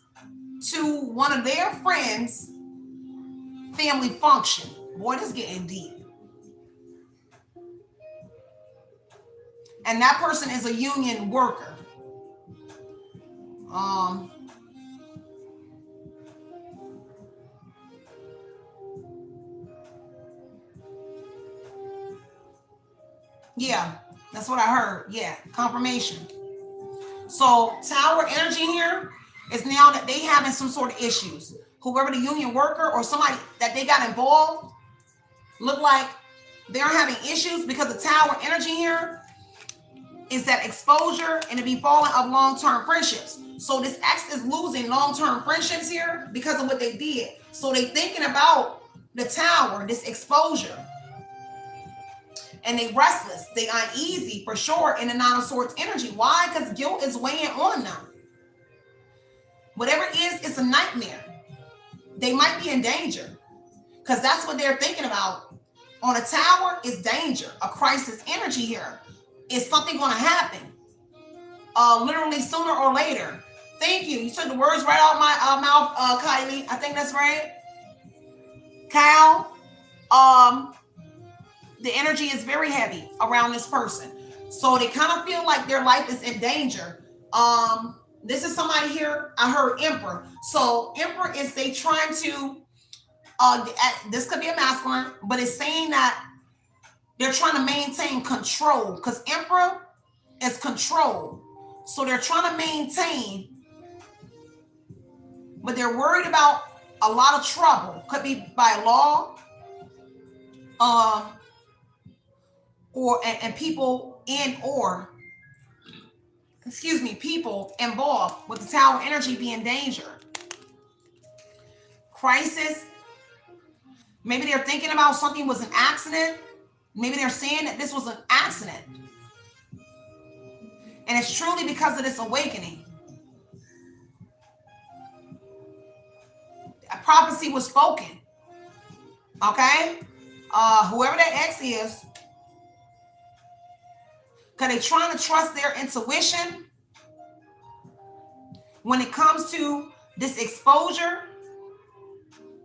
to one of their friends' family function. Boy, this is getting deep. And that person is a union worker. Yeah, that's what I heard. Yeah, confirmation. So Tower energy here is now that they having some sort of issues. Whoever the union worker or somebody that they got involved look like they're having issues because the Tower energy here is that exposure and the befalling of long-term friendships. So this ex is losing long-term friendships here because of what they did. So they thinking about the Tower, this exposure. And they restless, they uneasy for sure in the 9 of Swords energy. Why? Because guilt is weighing on them. Whatever it is, it's a nightmare. They might be in danger because that's what they're thinking about. On a Tower is danger, a crisis energy here. Is something going to happen? Literally sooner or later. Thank you. You took the words right out of my mouth, Kylie. I think that's right. Kyle. The energy is very heavy around this person. So they kind of feel like their life is in danger. This is somebody here. I heard Emperor. So Emperor is they trying to This could be a masculine, but it's saying that they're trying to maintain control because Emperor is control. So they're trying to maintain, but they're worried about a lot of trouble. Could be by law, or and people people involved with the Tower energy be in danger. Crisis. Maybe they're thinking about something was an accident. Maybe they're saying that this was an accident. And it's truly because of this awakening. A prophecy was spoken. Okay? Whoever that X is, because they're trying to trust their intuition when it comes to this exposure,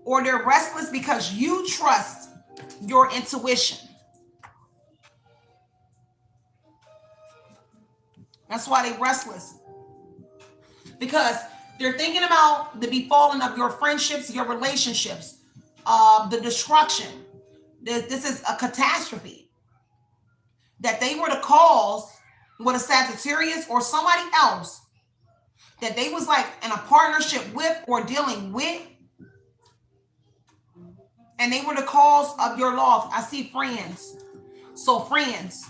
or they're restless because you trust your intuition. That's why they're restless. Because they're thinking about the befalling of your friendships, your relationships, the destruction. This is a catastrophe that they were the cause with a Sagittarius or somebody else that they was like in a partnership with or dealing with, and they were the cause of your loss. I see friends. So friends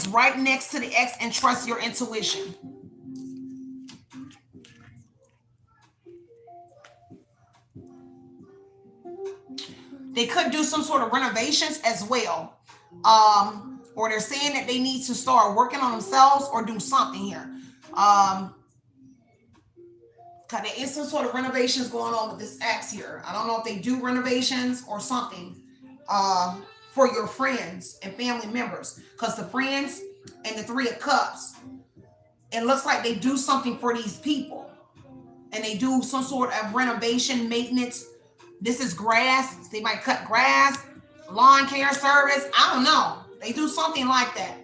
right next to the X, and trust your intuition. They could do some sort of renovations as well. Or they're saying that they need to start working on themselves or do something here. Because there is some sort of renovations going on with this X here. I don't know if they do renovations or something for your friends and family members. Because the friends and the Three of Cups, it looks like they do something for these people. And they do some sort of renovation, maintenance. This is grass. They might cut grass, lawn care service. I don't know. They do something like that.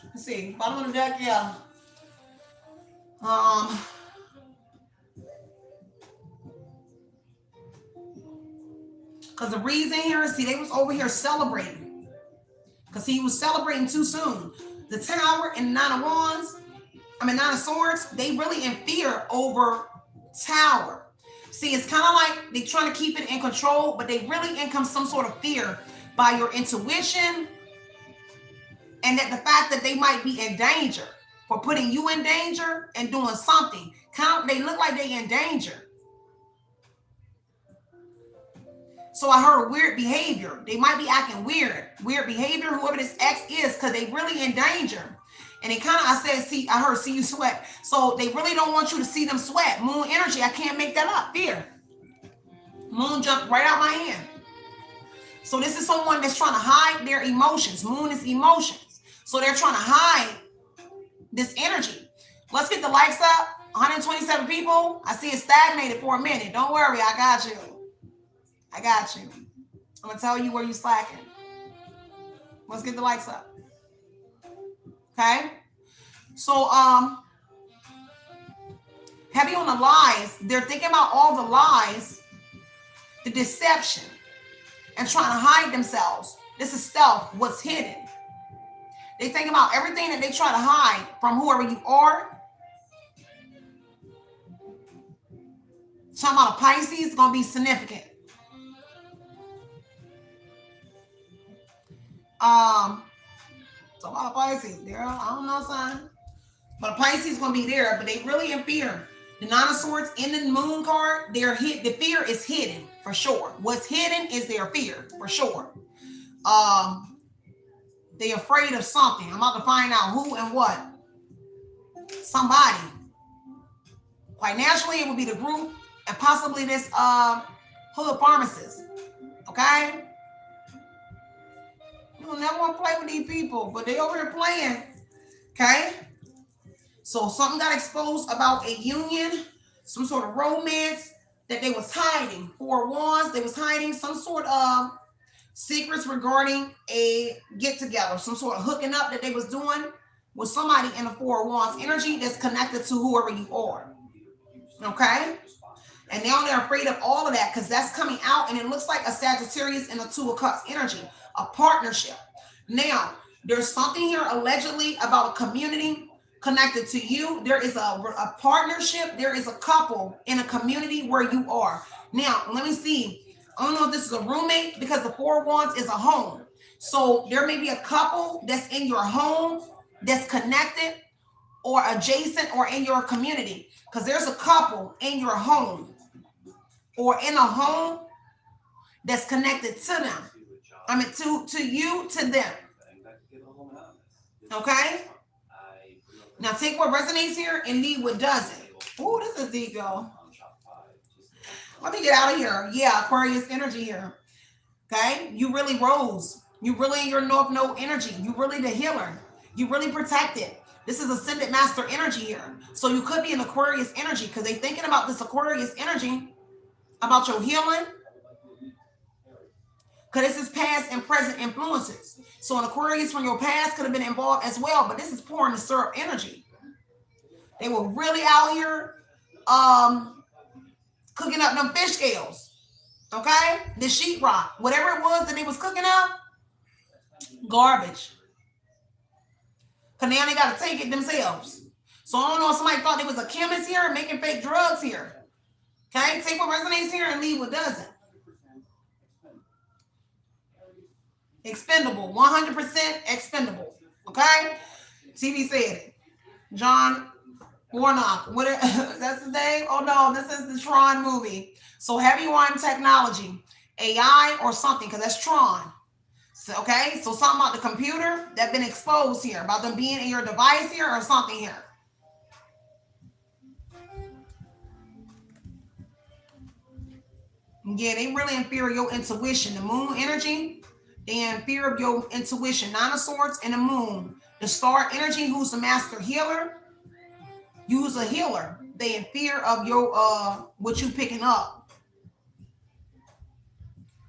Let's see. Bottom of the deck, yeah. Because the reason here, see, they was over here celebrating. Because he was celebrating too soon. The Tower and Nine of Swords, they really in fear over Tower. See, it's kind of like they trying to keep it in control, but they really in some sort of fear by your intuition, and that the fact that they might be in danger for putting you in danger and doing something. They look like they in danger. So I heard weird behavior. They might be acting weird. Weird behavior, whoever this X is, because they really in danger. And it kind of, I heard see you sweat. So they really don't want you to see them sweat. Moon energy, I can't make that up. Fear. Moon jumped right out my hand. So this is someone that's trying to hide their emotions. Moon is emotions. So they're trying to hide this energy. Let's get the likes up. 127 people. I see it stagnated for a minute. Don't worry, I got you. I got you. I'm going to tell you where you slacking. Let's get the likes up. Okay? So, heavy on the lies. They're thinking about all the lies, the deception, and trying to hide themselves. This is stealth, what's hidden. They think about everything that they try to hide from whoever you are. Talking about a Pisces is going to be significant. So a lot of Pisces there. I don't know, son. But a Pisces is going to be there, but they really in fear. The Nine of Swords in the Moon card, the fear is hidden for sure. What's hidden is their fear for sure. They're afraid of something. I'm about to find out who and what. Somebody. Quite naturally, it would be the group and possibly this hood pharmacist. Okay? You don't never want to play with these people, but they over here playing. Okay? So something got exposed about a union, some sort of romance that they was hiding. Four Wands, they was hiding some sort of secrets regarding a get-together, some sort of hooking up that they was doing with somebody in the Four of Wands energy that's connected to whoever you are. Okay? And now they're afraid of all of that because that's coming out, and it looks like a Sagittarius and a Two of Cups energy, a partnership. Now, there's something here allegedly about a community connected to you. There is a partnership. There is a couple in a community where you are. Now, let me see. I don't know if this is a roommate because the Four of Wands is a home. So there may be a couple that's in your home that's connected or adjacent or in your community, because there's a couple in your home or in a home that's connected to them. I mean, to you, to them. Okay? Now take what resonates here and leave what doesn't. Oh, this is deep, y'all. Let me get out of here. Yeah, Aquarius energy here. Okay? You really rose. You really in your North Node energy. You really the healer. You really protected. This is Ascended Master energy here. So you could be an Aquarius energy because they're thinking about this Aquarius energy, about your healing. Because this is past and present influences. So an Aquarius from your past could have been involved as well, but this is pouring the syrup energy. They were really out here cooking up them fish scales. Okay? The sheetrock. Whatever it was that they was cooking up, garbage. Because now they got to take it themselves. So I don't know if somebody thought there was a chemist here making fake drugs here. Okay? Take what resonates here and leave what doesn't. Expendable. 100% expendable. Okay? TV said it. John Warnock. What? That's his name? Oh no, this is the Tron movie. So heavy on technology. AI or something, because that's Tron. So, okay? So something about the computer that been exposed here, about them being in your device here or something here. Yeah, they really in fear of your intuition. The moon energy, they in fear of your intuition. Nine of Swords and the moon. The star energy, who's the master healer. You's a healer. They in fear of your what you picking up.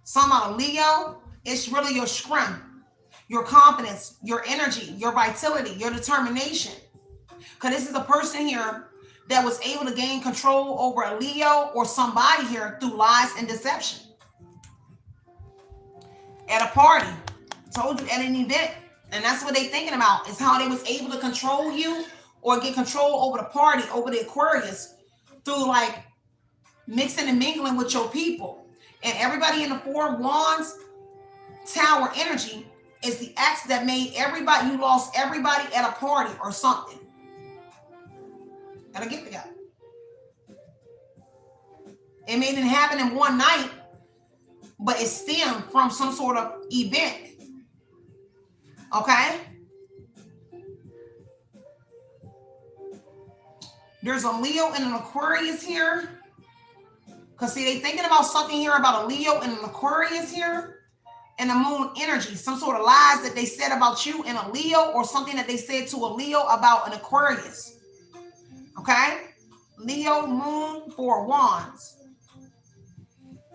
Some out of Leo, it's really your strength, your confidence, your energy, your vitality, your determination. Because this is a person here that was able to gain control over a Leo or somebody here through lies and deception. At a party, told you, at an event, and that's what they thinking about, is how they was able to control you or get control over the party, over the Aquarius, through like mixing and mingling with your people. And everybody in the Four of Wands Tower energy is the ex that made everybody, you lost everybody at a party or something. Gotta get together. It may didn't happen in one night, but it stemmed from some sort of event. Okay? There's a Leo and an Aquarius here. Because see, they thinking about something here about a Leo and an Aquarius here. And the moon energy. Some sort of lies that they said about you in a Leo, or something that they said to a Leo about an Aquarius. Okay? Leo, moon, Four of Wands.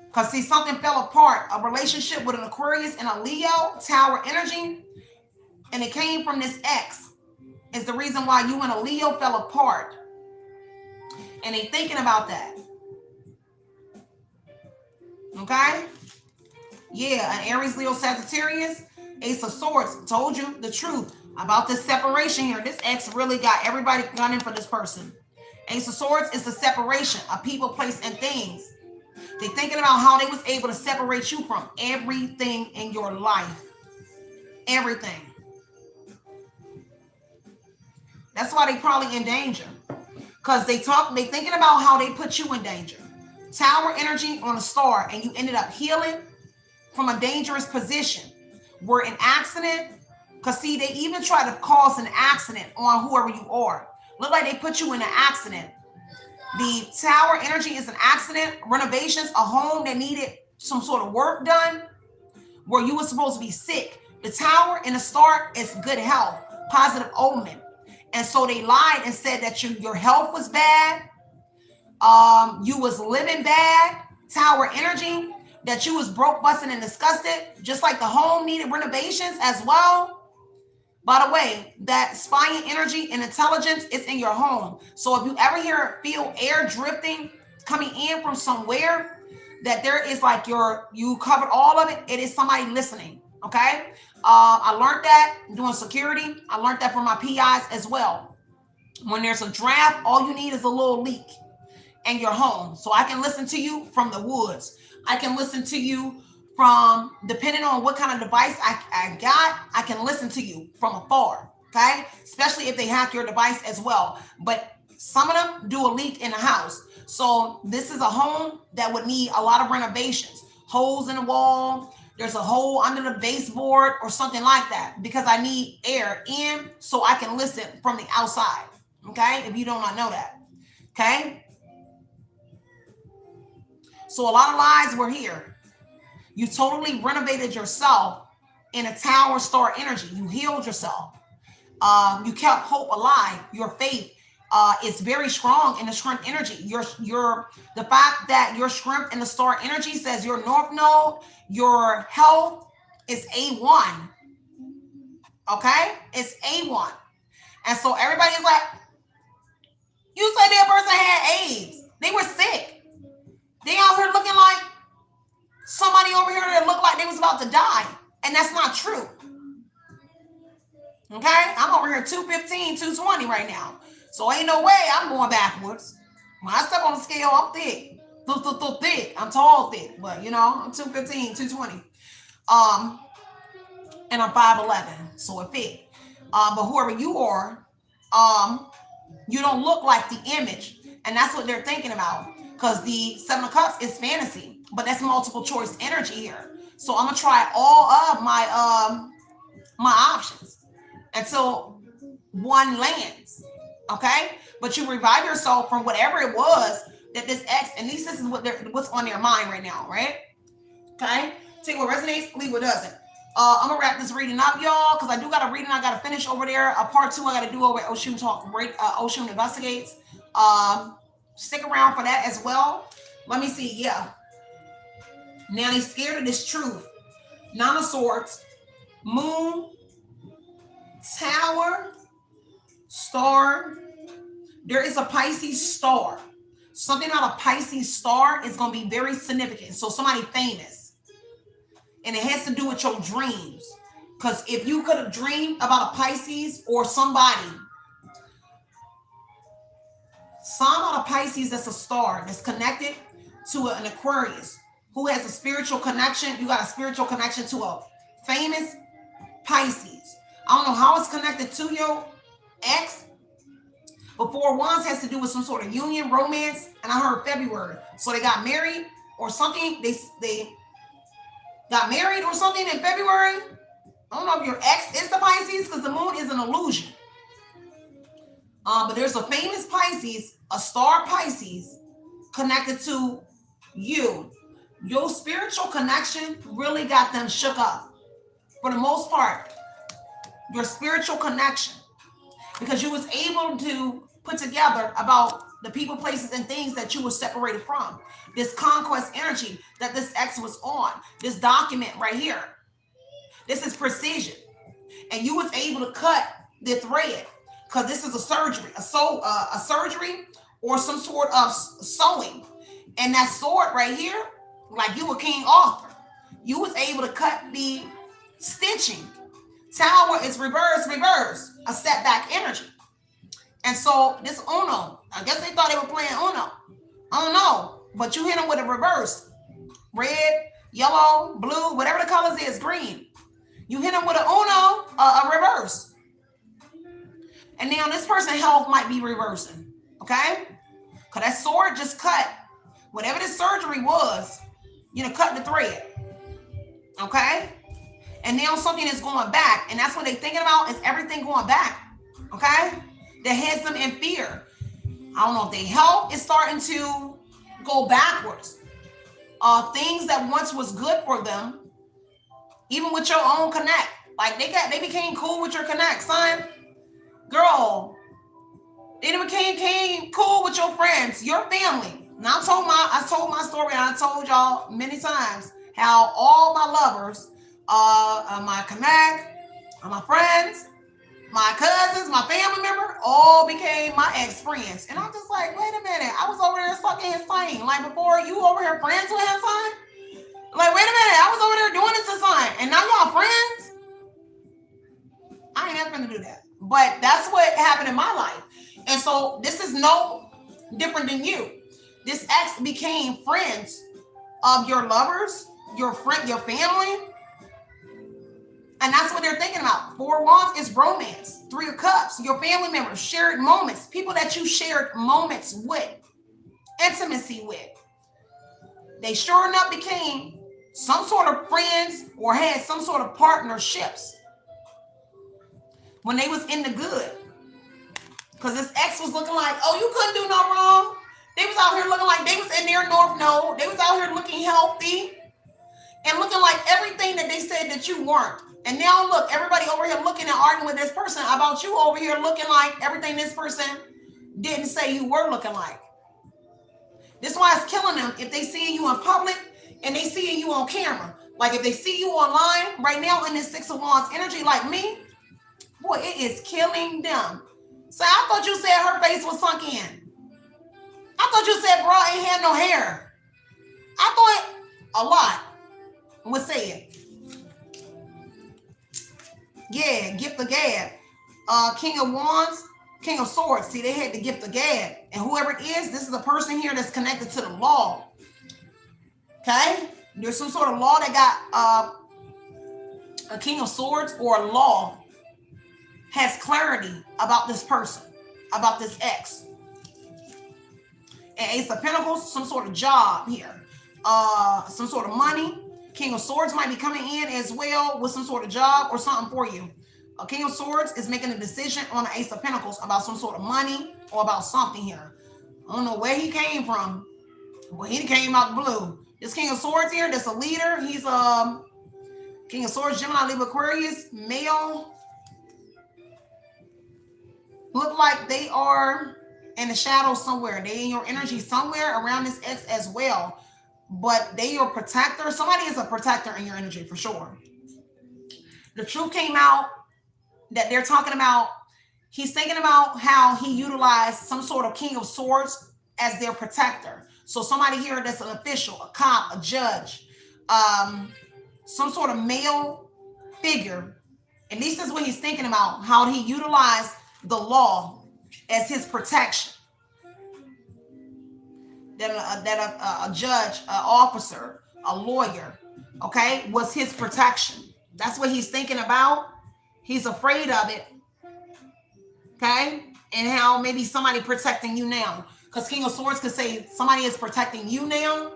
Because see, something fell apart. A relationship with an Aquarius and a Leo, Tower energy. And it came from this ex. Is the reason why you and a Leo fell apart. And they thinking about that. Okay? Yeah, an Aries, Leo, Sagittarius, Ace of Swords. Told you the truth about this separation here. This ex really got everybody gunning for this person. Ace of Swords is the separation of people, place, and things. They're thinking about how they was able to separate you from everything in your life. Everything. That's why they probably in danger. Because they thinking about how they put you in danger. Tower energy on a star, and you ended up healing from a dangerous position. Were an accident. Because see, they even try to cause an accident on whoever you are. Look like they put you in an accident. The Tower energy is an accident, renovations, a home that needed some sort of work done, where you were supposed to be sick. The Tower and the star is good health, positive omen. And so they lied and said that your health was bad. You was living bad. Tower energy, that you was broke, busted, and disgusted. Just like the home needed renovations as well. By the way, that spying energy and intelligence is in your home. So if you ever feel air drifting coming in from somewhere, that there is like you covered all of it, it is somebody listening. Okay. I learned that doing security. I learned that from my PIs as well. When there's a draft, all you need is a little leak in your home. So I can listen to you from the woods. I can listen to you from, depending on what kind of device I got, I can listen to you from afar. Okay. Especially if they hack your device as well. But some of them do a leak in the house. So this is a home that would need a lot of renovations, holes in the wall. There's a hole under the baseboard or something like that, because I need air in so I can listen from the outside. Okay. If you do not know that. Okay. So a lot of lies were here. You totally renovated yourself in a tower star energy. You healed yourself. You kept hope alive. Your faith is very strong in the strength energy. The fact that your strength in the star energy says your north node, your health is A1. Okay? It's A1. And so everybody's like, you said that person had AIDS. They were sick. They out here looking like somebody over here that looked like they was about to die. And that's not true. Okay? I'm over here 215, 220 right now. So ain't no way I'm going backwards. When I step on the scale, I'm thick. Thick. I'm tall, thick. But, you know, I'm 215, 220. And I'm 5'11". So it fit. But whoever you are, you don't look like the image. And that's what they're thinking about. Because the Seven of Cups is fantasy. But that's multiple choice energy here. So I'm going to try all of my options until one lands. Okay? But you revive yourself from whatever it was that this ex, at least this is what's on their mind right now, right? Okay? Take what resonates, leave what doesn't. I'm gonna wrap this reading up, y'all, because I do got a reading I gotta finish over there. Part 2 I gotta do over at Oshun Oshun Investigates. Stick around for that as well. Let me see. Yeah. Now they scared of this truth. Nine of Swords, Moon, Tower, Star. There is a Pisces star. Something about a Pisces star is going to be very significant. So somebody famous. And it has to do with your dreams. Because if you could have dreamed about a Pisces or somebody, some about a Pisces that's a star that's connected to an Aquarius who has a spiritual connection. You got a spiritual connection to a famous Pisces. I don't know how it's connected to your ex. But 4 of Wands has to do with some sort of union, romance, and I heard February. So they got married or something. They got married or something in February. I don't know if your ex is the Pisces because the moon is an illusion. But there's a famous Pisces, a star Pisces, connected to you. Your spiritual connection really got them shook up. For the most part, your spiritual connection. Because you was able to put together about the people, places, and things that you were separated from. This conquest energy that this ex was on. This document right here. This is precision. And you was able to cut the thread. Because this is a surgery. A surgery or some sort of sewing. And that sword right here, like you were King Arthur. You was able to cut the stitching. Tower is reverse, a setback energy. And so this Uno, I guess they thought they were playing Uno. I don't know, but you hit them with a reverse. Red, yellow, blue, whatever the colors is, green. You hit them with an Uno, a reverse. And now this person's health might be reversing, okay? Because that sword just cut, whatever this surgery was, cut the thread, okay? And now something is going back. And that's what they're thinking about is everything going back. Okay? That has them in fear. I don't know if their health is starting to go backwards. Things that once was good for them, even with your own connect. Like they became cool with your connect, son. Girl, they became cool with your friends, your family. Now I told my story, and I told y'all many times how all my lovers, my connect, my friends, my cousins, my family member, all became my ex-friends. And I'm just like, wait a minute, I was over there sucking his thing. Like before, you over here friends with his son? Like, wait a minute, I was over there doing it to son, and now y'all friends? I ain't never gonna do that. But that's what happened in my life. And so this is no different than you. This ex became friends of your lovers, your friend, your family. And that's what they're thinking about. 4 Wands is romance. 3 of Cups, your family members, shared moments, people that you shared moments with, intimacy with. They sure enough became some sort of friends or had some sort of partnerships when they was in the good. Because this ex was looking like, oh, you couldn't do no wrong. They was out here looking like they was in their North Node. They was out here looking healthy and looking like everything that they said that you weren't. And now look, everybody over here looking and arguing with this person about you over here looking like everything this person didn't say you were looking like. This is why it's killing them if they see you in public and they see you on camera. Like if they see you online right now in this 6 of Wands energy like me, boy, it is killing them. So I thought you said her face was sunk in. I thought you said bra ain't had no hair. I thought a lot would say it. Yeah, gift of gab. King of Wands, King of Swords. See, they had the gift of gab. And whoever it is, this is a person here that's connected to the law. Okay? There's some sort of law that got a King of Swords or a law has clarity about this person, about this ex. And Ace of Pentacles, some sort of job here. Some sort of money. King of Swords might be coming in as well with some sort of job or something for you. A King of Swords is making a decision on the Ace of Pentacles about some sort of money or about something here. I don't know where he came from, but he came out the blue. This King of Swords here, that's a leader. He's King of Swords, Gemini, Libra, Aquarius, male. Look like they are in the shadows somewhere. They in your energy somewhere around this ex as well. But they your protector. Somebody is a protector in your energy for sure. The truth came out that they're talking about. He's thinking about how he utilized some sort of King of Swords as their protector. So somebody here that's an official, a cop, a judge, some sort of male figure. At least that's what he's thinking about, how he utilized the law as his protection. That a judge, an officer, a lawyer, okay, was his protection. That's what he's thinking about. He's afraid of it, okay, and how maybe somebody protecting you now. Because King of Swords could say somebody is protecting you now,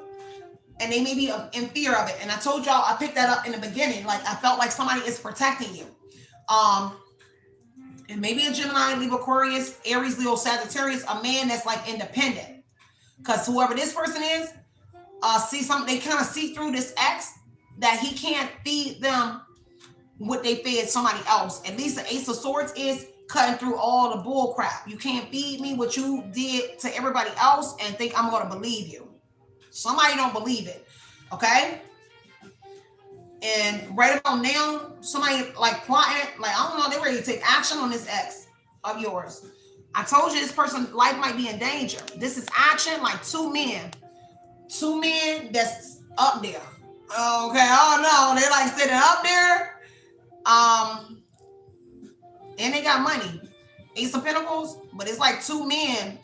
and they may be in fear of it. And I told y'all, I picked that up in the beginning. Like I felt like somebody is protecting you. And maybe a Gemini, Libra, Aquarius, Aries, Leo, Sagittarius, a man that's like independent. Because whoever this person is, they kind of see through this ex that he can't feed them what they fed somebody else. At least the Ace of Swords is cutting through all the bull crap. You can't feed me what you did to everybody else and think I'm going to believe you. Somebody don't believe it. Okay? And right about now, somebody like plotting, like, I don't know, they're ready to take action on this ex of yours. I told you this person's life might be in danger. This is action, like 2 men. 2 men that's up there. Okay, I don't know. They like sitting up there. And they got money. Ace of Pentacles, but it's like 2 men.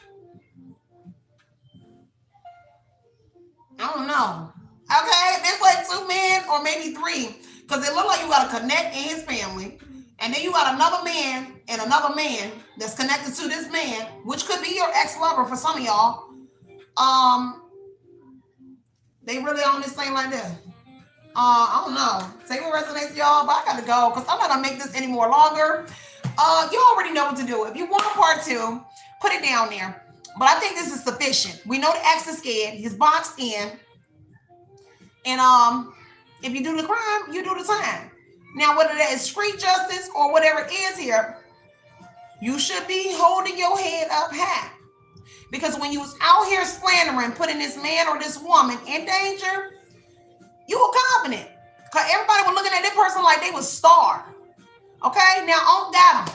I don't know. Okay, there's like 2 men or maybe 3. Because it look like you got a connect in his family. And then you got another man and another man that's connected to this man, which could be your ex-lover for some of y'all. They really on this thing like this. I don't know. Take what resonates, y'all, but I gotta go because I'm not gonna make this any more longer. You already know what to do. If you want a part 2, put it down there. But I think this is sufficient. We know the ex is scared. He's boxed in. And if you do the crime, you do the time. Now, whether that is street justice or whatever it is here, you should be holding your head up high. Because when you was out here slandering, putting this man or this woman in danger, you were confident. Because everybody was looking at that person like they was star. Okay? Now, on got them.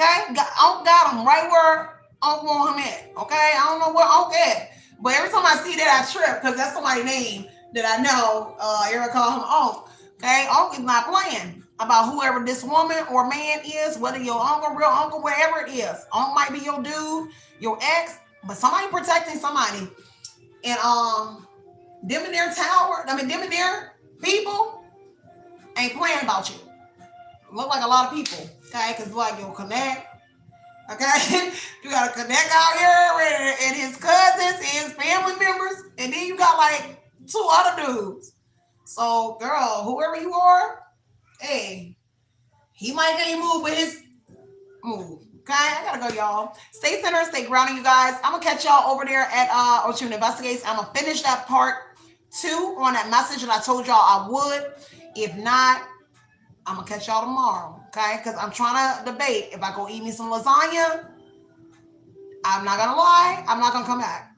Okay, got him right where Unc want him at. Okay, I don't know where Unc at, but every time I see that, I trip because that's somebody's name that I know. Everyone call him Unc. Okay, Unc is not playing about whoever this woman or man is, whether your uncle, real uncle, whatever it is. Unc might be your dude, your ex, but somebody protecting somebody. And them in their tower, them in their people ain't playing about you. Look like a lot of people, okay? Because like you'll connect, okay? You got to connect out here and his cousins and his family members, and then you got like 2 other dudes. So, girl, whoever you are, hey, he might get you move with his move. Okay, I gotta go, y'all. Stay centered, stay grounded, you guys. I'm gonna catch y'all over there at Oshun Investigates. I'm gonna finish that part 2 on that message that I told y'all I would. If not, I'm gonna catch y'all tomorrow. Okay, because I'm trying to debate if I go eat me some lasagna. I'm not gonna lie, I'm not gonna come back.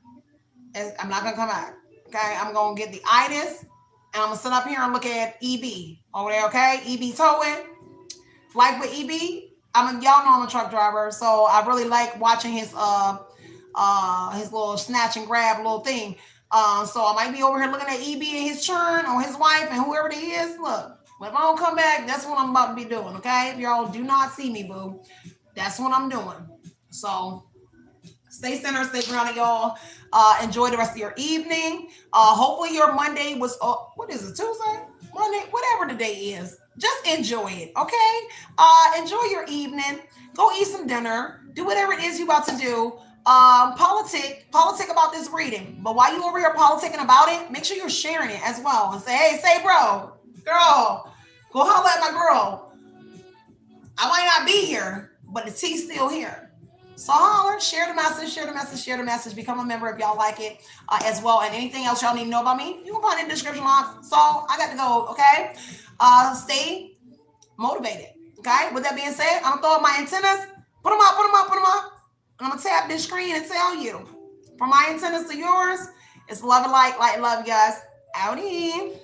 I'm not gonna come back. Okay, I'm gonna get the itis, and I'm gonna sit up here and look at EB over there. Okay, EB towing. Like with EB. Y'all know I'm a truck driver, so I really like watching his little snatch and grab little thing. So I might be over here looking at EB and his churn or his wife and whoever it is. Look, if I don't come back, that's what I'm about to be doing. Okay, if y'all do not see me, boo, that's what I'm doing. So stay centered, stay grounded, y'all. Enjoy the rest of your evening. Hopefully your Monday was what is it, Tuesday? Monday, whatever the day is. Just enjoy it, okay? Enjoy your evening. Go eat some dinner. Do whatever it is you about to do. Politic about this reading. But while you over here politicking about it, make sure you're sharing it as well. And say, hey, say bro, girl, go holler at my girl. I might not be here, but the tea's still here. So holler, share the message, become a member if y'all like it as well. And anything else y'all need to know about me, you can find it in the description box. So I got to go, okay? Stay motivated, okay? With that being said, I'm gonna throw up my antennas, put them up. And I'm gonna tap this screen and tell you, from my antennas to yours, it's love and light and love, you guys. Outie.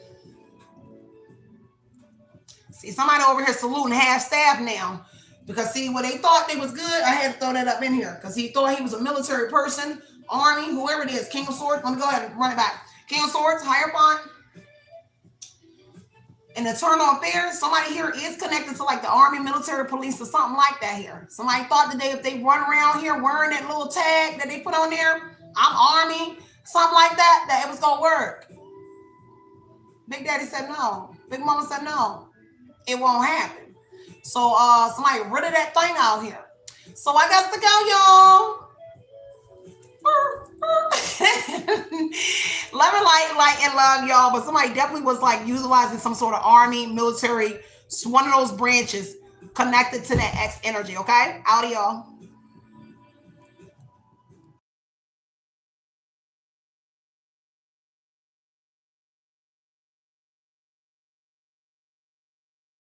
See, somebody over here saluting half staff now. Because see, when they thought they was good, I had to throw that up in here. Because he thought he was a military person, army, whoever it is, King of Swords. Let me go ahead and run it back. King of Swords, higher font. And the turn off there, somebody here is connected to like the army, military, police, or something like that here. Somebody thought that if they run around here wearing that little tag that they put on there, I'm army, something like that it was going to work. Big Daddy said no. Big Mama said no. It won't happen. So somebody rid of that thing out here. So I got to go, y'all. Love and light and love, y'all. But somebody definitely was like utilizing some sort of army, military, one of those branches connected to that X energy. Okay, out of y'all.